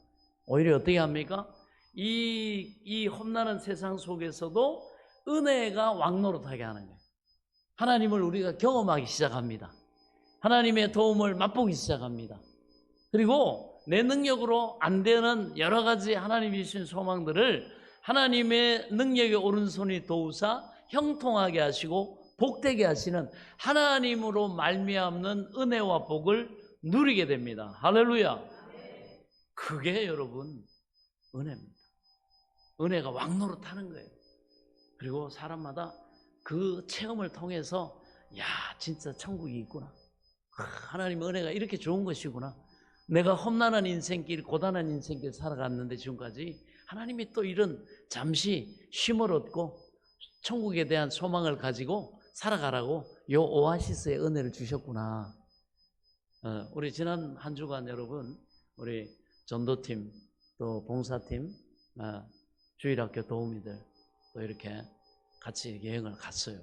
오히려 어떻게 합니까? 이 험난한 세상 속에서도 은혜가 왕노릇하게 하는 거예요. 하나님을 우리가 경험하기 시작합니다. 하나님의 도움을 맛보기 시작합니다. 그리고 내 능력으로 안 되는 여러 가지 하나님이 주신 소망들을 하나님의 능력의 오른손이 도우사 형통하게 하시고 복되게 하시는 하나님으로 말미암는 은혜와 복을 누리게 됩니다. 할렐루야. 그게 여러분 은혜입니다. 은혜가 왕노릇하는 거예요. 그리고 사람마다 그 체험을 통해서 야 진짜 천국이 있구나. 하나님의 은혜가 이렇게 좋은 것이구나. 내가 험난한 인생길 고단한 인생길 살아갔는데 지금까지 하나님이 또 이런 잠시 쉼을 얻고 천국에 대한 소망을 가지고 살아가라고 요 오아시스의 은혜를 주셨구나. 우리 지난 한 주간 여러분 우리 전도팀 또 봉사팀 주일학교 도우미들 또 이렇게 같이 여행을 갔어요.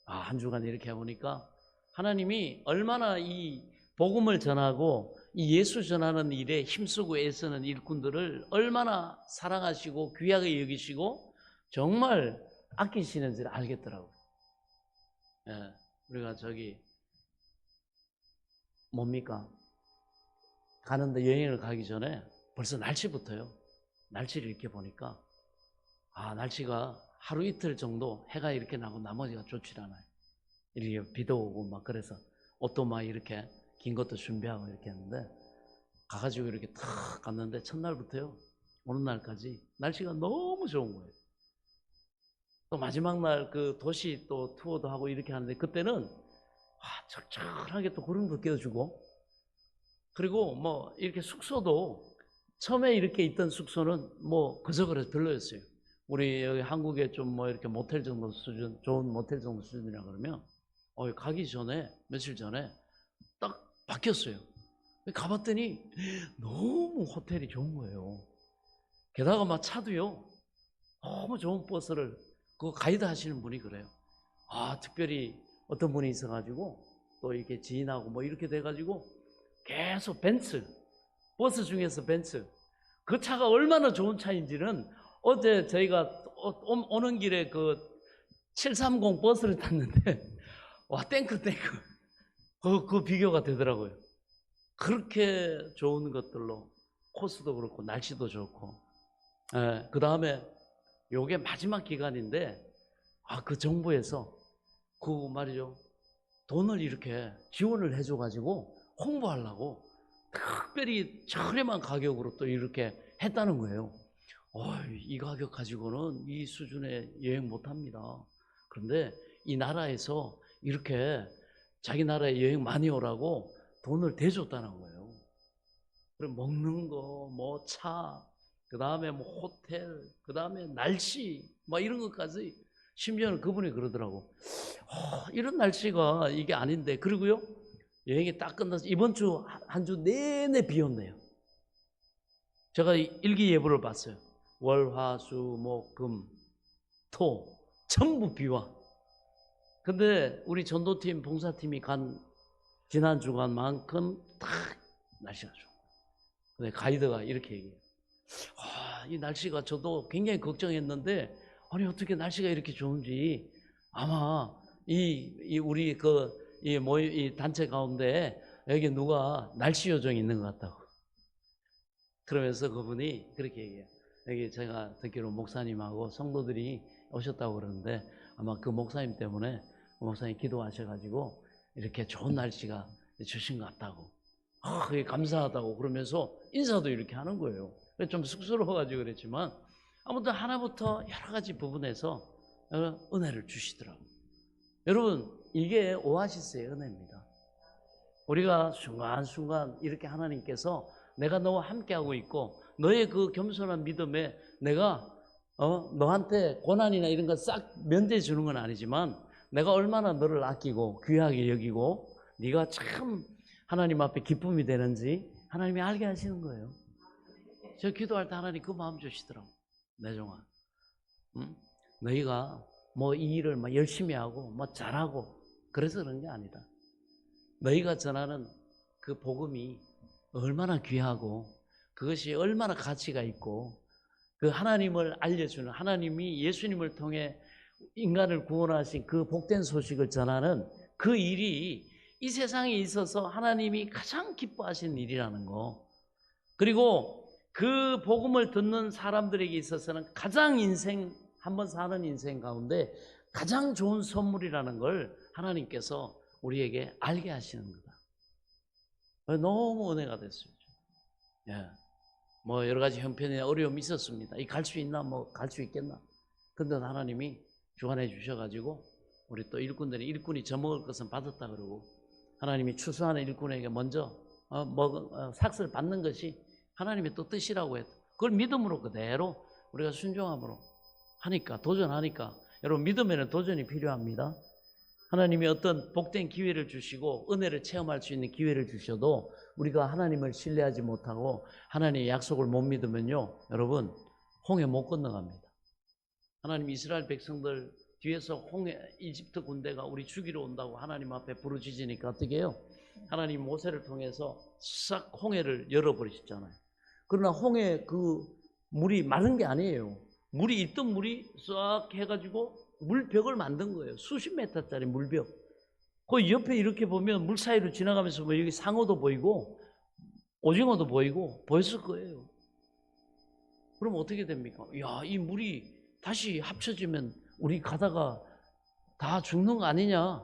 한 주간 이렇게 해보니까 하나님이 얼마나 이 복음을 전하고 이 예수 전하는 일에 힘쓰고 애쓰는 일꾼들을 얼마나 사랑하시고 귀하게 여기시고 정말 아끼시는지를 알겠더라고요. 우리가 뭡니까? 가는데 여행을 가기 전에 벌써 날씨부터요. 날씨를 이렇게 보니까 날씨가 하루 이틀 정도 해가 이렇게 나고 나머지가 좋지 않아요. 이렇게 비도 오고 막 그래서 옷도 막 이렇게 긴 것도 준비하고 이렇게 했는데 가가지고 이렇게 탁 갔는데 첫날부터요. 오는 날까지 날씨가 너무 좋은 거예요. 또 마지막 날 그 도시 또 투어도 하고 이렇게 하는데 그때는 적절하게 또 구름도 껴주고 그리고 뭐 이렇게 숙소도 처음에 이렇게 있던 숙소는 뭐 그저 별로였어요. 우리 여기 한국에 좀 뭐 이렇게 모텔 정도 수준, 좋은 모텔 정도 수준이라 그러면 가기 전에 며칠 전에 딱 바뀌었어요. 가봤더니 너무 호텔이 좋은 거예요. 게다가 막 차도요. 너무 좋은 버스를 그 가이드 하시는 분이 그래요. 특별히 어떤 분이 있어가지고 또 이렇게 지인하고 뭐 이렇게 돼가지고 계속 버스 중에서 벤츠 그 차가 얼마나 좋은 차인지는 어제 저희가 오는 길에 그 730 버스를 탔는데 와 땡크 그 비교가 되더라고요. 그렇게 좋은 것들로 코스도 그렇고 날씨도 좋고, 그 다음에 요게 마지막 기간인데 그 정부에서 그 말이죠, 돈을 이렇게 지원을 해줘가지고 홍보하려고 특별히 저렴한 가격으로 또 이렇게 했다는 거예요. 이 가격 가지고는 이 수준의 여행 못합니다. 그런데 이 나라에서 이렇게 자기 나라에 여행 많이 오라고 돈을 대줬다는 거예요. 그럼 먹는 거, 뭐 차, 그 다음에 뭐 호텔, 그 다음에 날씨, 막 이런 것까지. 심지어는 그분이 그러더라고. 이런 날씨가 이게 아닌데. 그리고요, 여행이 딱 끝나서 이번 주 한 주 내내 비 온대요. 제가 일기예보를 봤어요. 월, 화, 수, 목, 금, 토 전부 비와. 근데 우리 전도팀, 봉사팀이 간 지난 주간만큼 딱 날씨가 좋고. 근데 가이드가 이렇게 얘기해요. 이 날씨가 저도 굉장히 걱정했는데, 아니 어떻게 날씨가 이렇게 좋은지, 아마 우리 이 단체 가운데 여기 누가 날씨 요정이 있는 것 같다고. 그러면서 그분이 그렇게 얘기해요. 여기 제가 듣기로 목사님하고 성도들이 오셨다고 그러는데, 아마 그 목사님 때문에 목사님 기도하셔가지고 이렇게 좋은 날씨가 주신 것 같다고. 그게 감사하다고 그러면서 인사도 이렇게 하는 거예요. 좀 쑥스러워가지고 그랬지만, 아무튼 하나부터 여러 가지 부분에서 은혜를 주시더라고요. 여러분, 이게 오아시스의 은혜입니다. 우리가 순간순간 이렇게 하나님께서 내가 너와 함께하고 있고, 너의 그 겸손한 믿음에 내가 너한테 고난이나 이런 거 싹 면제해 주는 건 아니지만, 내가 얼마나 너를 아끼고 귀하게 여기고 네가 참 하나님 앞에 기쁨이 되는지 하나님이 알게 하시는 거예요. 저 기도할 때 하나님 그 마음 주시더라고. 내종아, 너희가 뭐 이 일을 막 열심히 하고 뭐 잘하고 그래서 그런 게 아니다. 너희가 전하는 그 복음이 얼마나 귀하고 그것이 얼마나 가치가 있고, 그 하나님을 알려주는, 하나님이 예수님을 통해 인간을 구원하신 그 복된 소식을 전하는 그 일이 이 세상에 있어서 하나님이 가장 기뻐하시는 일이라는 거, 그리고 그 복음을 듣는 사람들에게 있어서는 가장 한번 사는 인생 가운데 가장 좋은 선물이라는 걸 하나님께서 우리에게 알게 하시는 거다. 너무 은혜가 됐습니다. 뭐 여러 가지 형편이나 어려움이 있었습니다. 갈 수 있나, 뭐 갈 수 있겠나. 근데 하나님이 주관해 주셔가지고 우리 또 일꾼이 져먹을 것은 받았다 그러고, 하나님이 추수하는 일꾼에게 먼저 삭슬 받는 것이 하나님의 또 뜻이라고 했다. 그걸 믿음으로 그대로 우리가 순종함으로 하니까, 도전하니까. 여러분, 믿음에는 도전이 필요합니다. 하나님이 어떤 복된 기회를 주시고 은혜를 체험할 수 있는 기회를 주셔도 우리가 하나님을 신뢰하지 못하고 하나님의 약속을 못 믿으면요, 여러분, 홍해 못 건너갑니다. 하나님 이스라엘 백성들 뒤에서 이집트 군대가 우리 죽이러 온다고 하나님 앞에 부르짖으니까 어떻게 해요? 하나님 모세를 통해서 싹 홍해를 열어버리셨잖아요. 그러나 홍해 그 물이 마른 게 아니에요. 물이 있던 물이 싹 해가지고 물벽을 만든 거예요. 수십 메터짜리 물벽. 그 옆에 이렇게 보면 물 사이로 지나가면서 뭐 여기 상어도 보이고 오징어도 보이고 보였을 거예요. 그럼 어떻게 됩니까? 이 물이 다시 합쳐지면 우리 가다가 다 죽는 거 아니냐?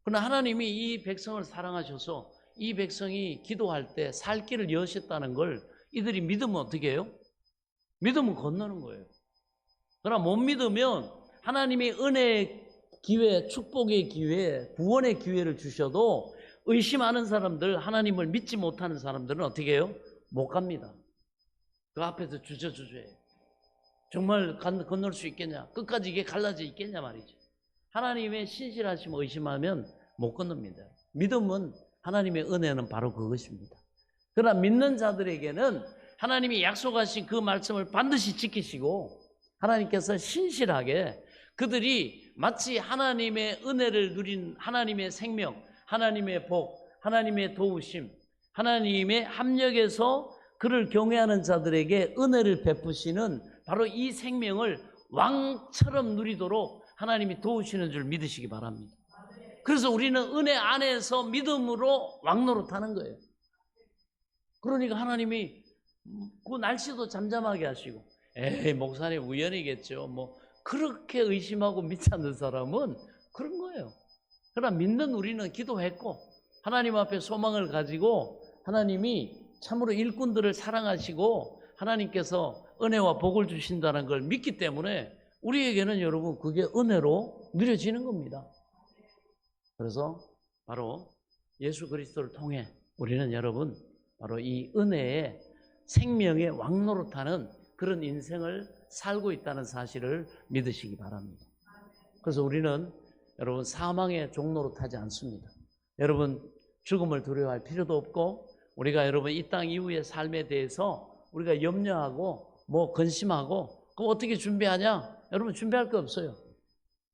그러나 하나님이 이 백성을 사랑하셔서 이 백성이 기도할 때 살 길을 여셨다는 걸 이들이 믿으면 어떻게 해요? 믿으면 건너는 거예요. 그러나 못 믿으면 하나님이 은혜의 기회, 축복의 기회, 구원의 기회를 주셔도 의심하는 사람들, 하나님을 믿지 못하는 사람들은 어떻게 해요? 못 갑니다. 그 앞에서 주저주저해요. 정말 건널 수 있겠냐? 끝까지 이게 갈라져 있겠냐 말이죠. 하나님의 신실하심을 의심하면 못 건넙니다. 믿음은, 하나님의 은혜는 바로 그것입니다. 그러나 믿는 자들에게는 하나님이 약속하신 그 말씀을 반드시 지키시고, 하나님께서 신실하게 그들이 마치 하나님의 은혜를 누린 하나님의 생명, 하나님의 복, 하나님의 도우심, 하나님의 합력에서 그를 경외하는 자들에게 은혜를 베푸시는 바로 이 생명을 왕처럼 누리도록 하나님이 도우시는 줄 믿으시기 바랍니다. 그래서 우리는 은혜 안에서 믿음으로 왕노릇하는 거예요. 그러니까 하나님이 그 날씨도 잠잠하게 하시고, 에이 목사님 우연이겠죠. 뭐 그렇게 의심하고 믿지 않는 사람은 그런 거예요. 그러나 믿는 우리는 기도했고 하나님 앞에 소망을 가지고 하나님이 참으로 일꾼들을 사랑하시고 하나님께서 은혜와 복을 주신다는 걸 믿기 때문에 우리에게는 여러분 그게 은혜로 누려지는 겁니다. 그래서 바로 예수 그리스도를 통해 우리는 여러분 바로 이 은혜의 생명의 왕노릇하는 그런 인생을 살고 있다는 사실을 믿으시기 바랍니다. 그래서 우리는 여러분 사망의 종노릇하지 않습니다. 여러분 죽음을 두려워할 필요도 없고 우리가 여러분 이 땅 이후의 삶에 대해서 우리가 염려하고 뭐 근심하고 그럼 어떻게 준비하냐? 여러분 준비할 거 없어요.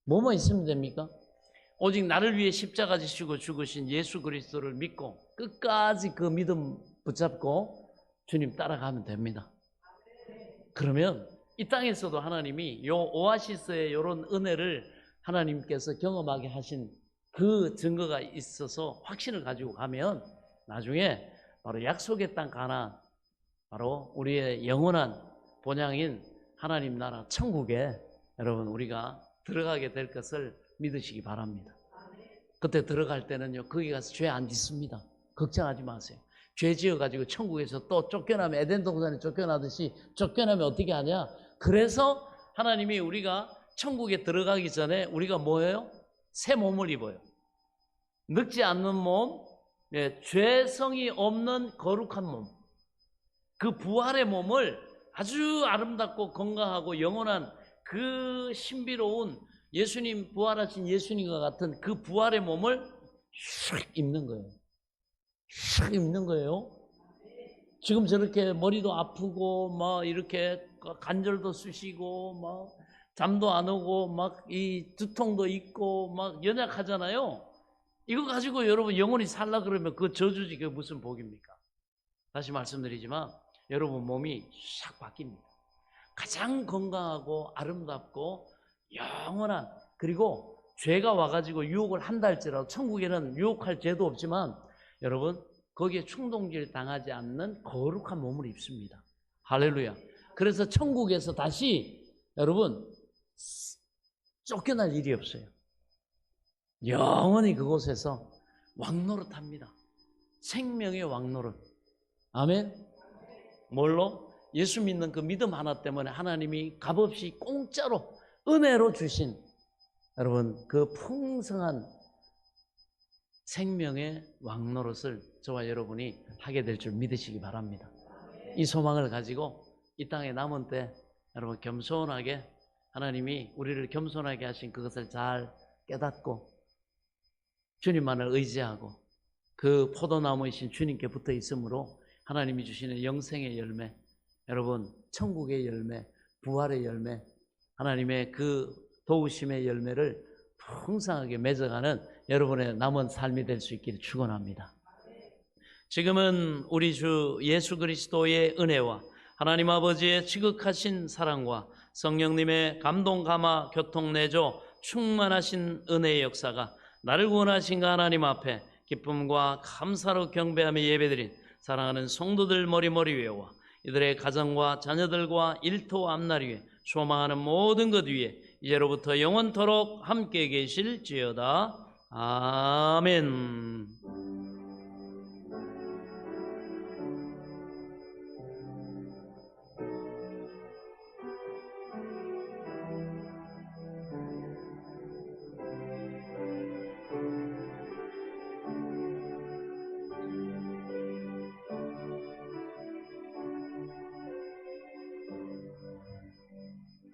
뭐만 있으면 됩니까? 오직 나를 위해 십자가 지시고 죽으신 예수 그리스도를 믿고 끝까지 그 믿음 붙잡고 주님 따라가면 됩니다. 그러면 이 땅에서도 하나님이 요 오아시스의 이런 은혜를 하나님께서 경험하게 하신 그 증거가 있어서 확신을 가지고 가면 나중에 바로 약속의 땅 가나안, 바로 우리의 영원한 본향인 하나님 나라 천국에 여러분 우리가 들어가게 될 것을 믿으시기 바랍니다. 그때 들어갈 때는요 거기 가서 죄 안 짓습니다. 걱정하지 마세요. 죄 지어가지고 천국에서 또 쫓겨나면 에덴 동산에 쫓겨나듯이 쫓겨나면 어떻게 하냐? 그래서 하나님이 우리가 천국에 들어가기 전에 우리가 뭐예요? 새 몸을 입어요. 늙지 않는 몸, 죄성이 없는 거룩한 몸. 그 부활의 몸을 아주 아름답고 건강하고 영원한 그 신비로운 예수님 부활하신 예수님과 같은 그 부활의 몸을 슉 입는 거예요. 슉 입는 거예요. 지금 저렇게 머리도 아프고 막 이렇게 관절도 쑤시고 막 잠도 안 오고 막 이 두통도 있고 막 연약하잖아요. 이거 가지고 여러분 영원히 살라 그러면 그 저주지 그게 무슨 복입니까? 다시 말씀드리지만 여러분 몸이 싹 바뀝니다. 가장 건강하고 아름답고 영원한 그리고 죄가 와가지고 유혹을 한다 할지라도 천국에는 유혹할 죄도 없지만 여러분 거기에 충동질 당하지 않는 거룩한 몸을 입습니다. 할렐루야. 그래서 천국에서 다시 여러분 쫓겨날 일이 없어요. 영원히 그곳에서 왕노릇합니다. 생명의 왕노릇. 아멘. 뭘로? 예수 믿는 그 믿음 하나 때문에 하나님이 값없이 공짜로 은혜로 주신 여러분 그 풍성한 생명의 왕노릇을 저와 여러분이 하게 될 줄 믿으시기 바랍니다. 이 소망을 가지고 이 땅에 남은 때 여러분 겸손하게 하나님이 우리를 겸손하게 하신 그것을 잘 깨닫고 주님만을 의지하고 그 포도나무이신 주님께 붙어 있으므로 하나님이 주시는 영생의 열매, 여러분 천국의 열매, 부활의 열매, 하나님의 그 도우심의 열매를 풍성하게 맺어가는 여러분의 남은 삶이 될 수 있기를 축원합니다. 지금은 우리 주 예수 그리스도의 은혜와 하나님 아버지의 지극하신 사랑과 성령님의 감동 감화 교통 내조 충만하신 은혜의 역사가 나를 구원하신 하나님 앞에 기쁨과 감사로 경배하며 예배드린 사랑하는 성도들 머리머리 위에와 이들의 가정과 자녀들과 일터 앞날 위에 소망하는 모든 것 위에 이제로부터 영원토록 함께 계실지어다. 아멘.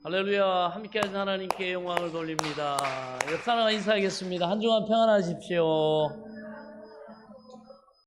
할렐루야. 함께하신 하나님께 영광을 돌립니다. 옆 사람과 인사하겠습니다. 한 주간 평안하십시오.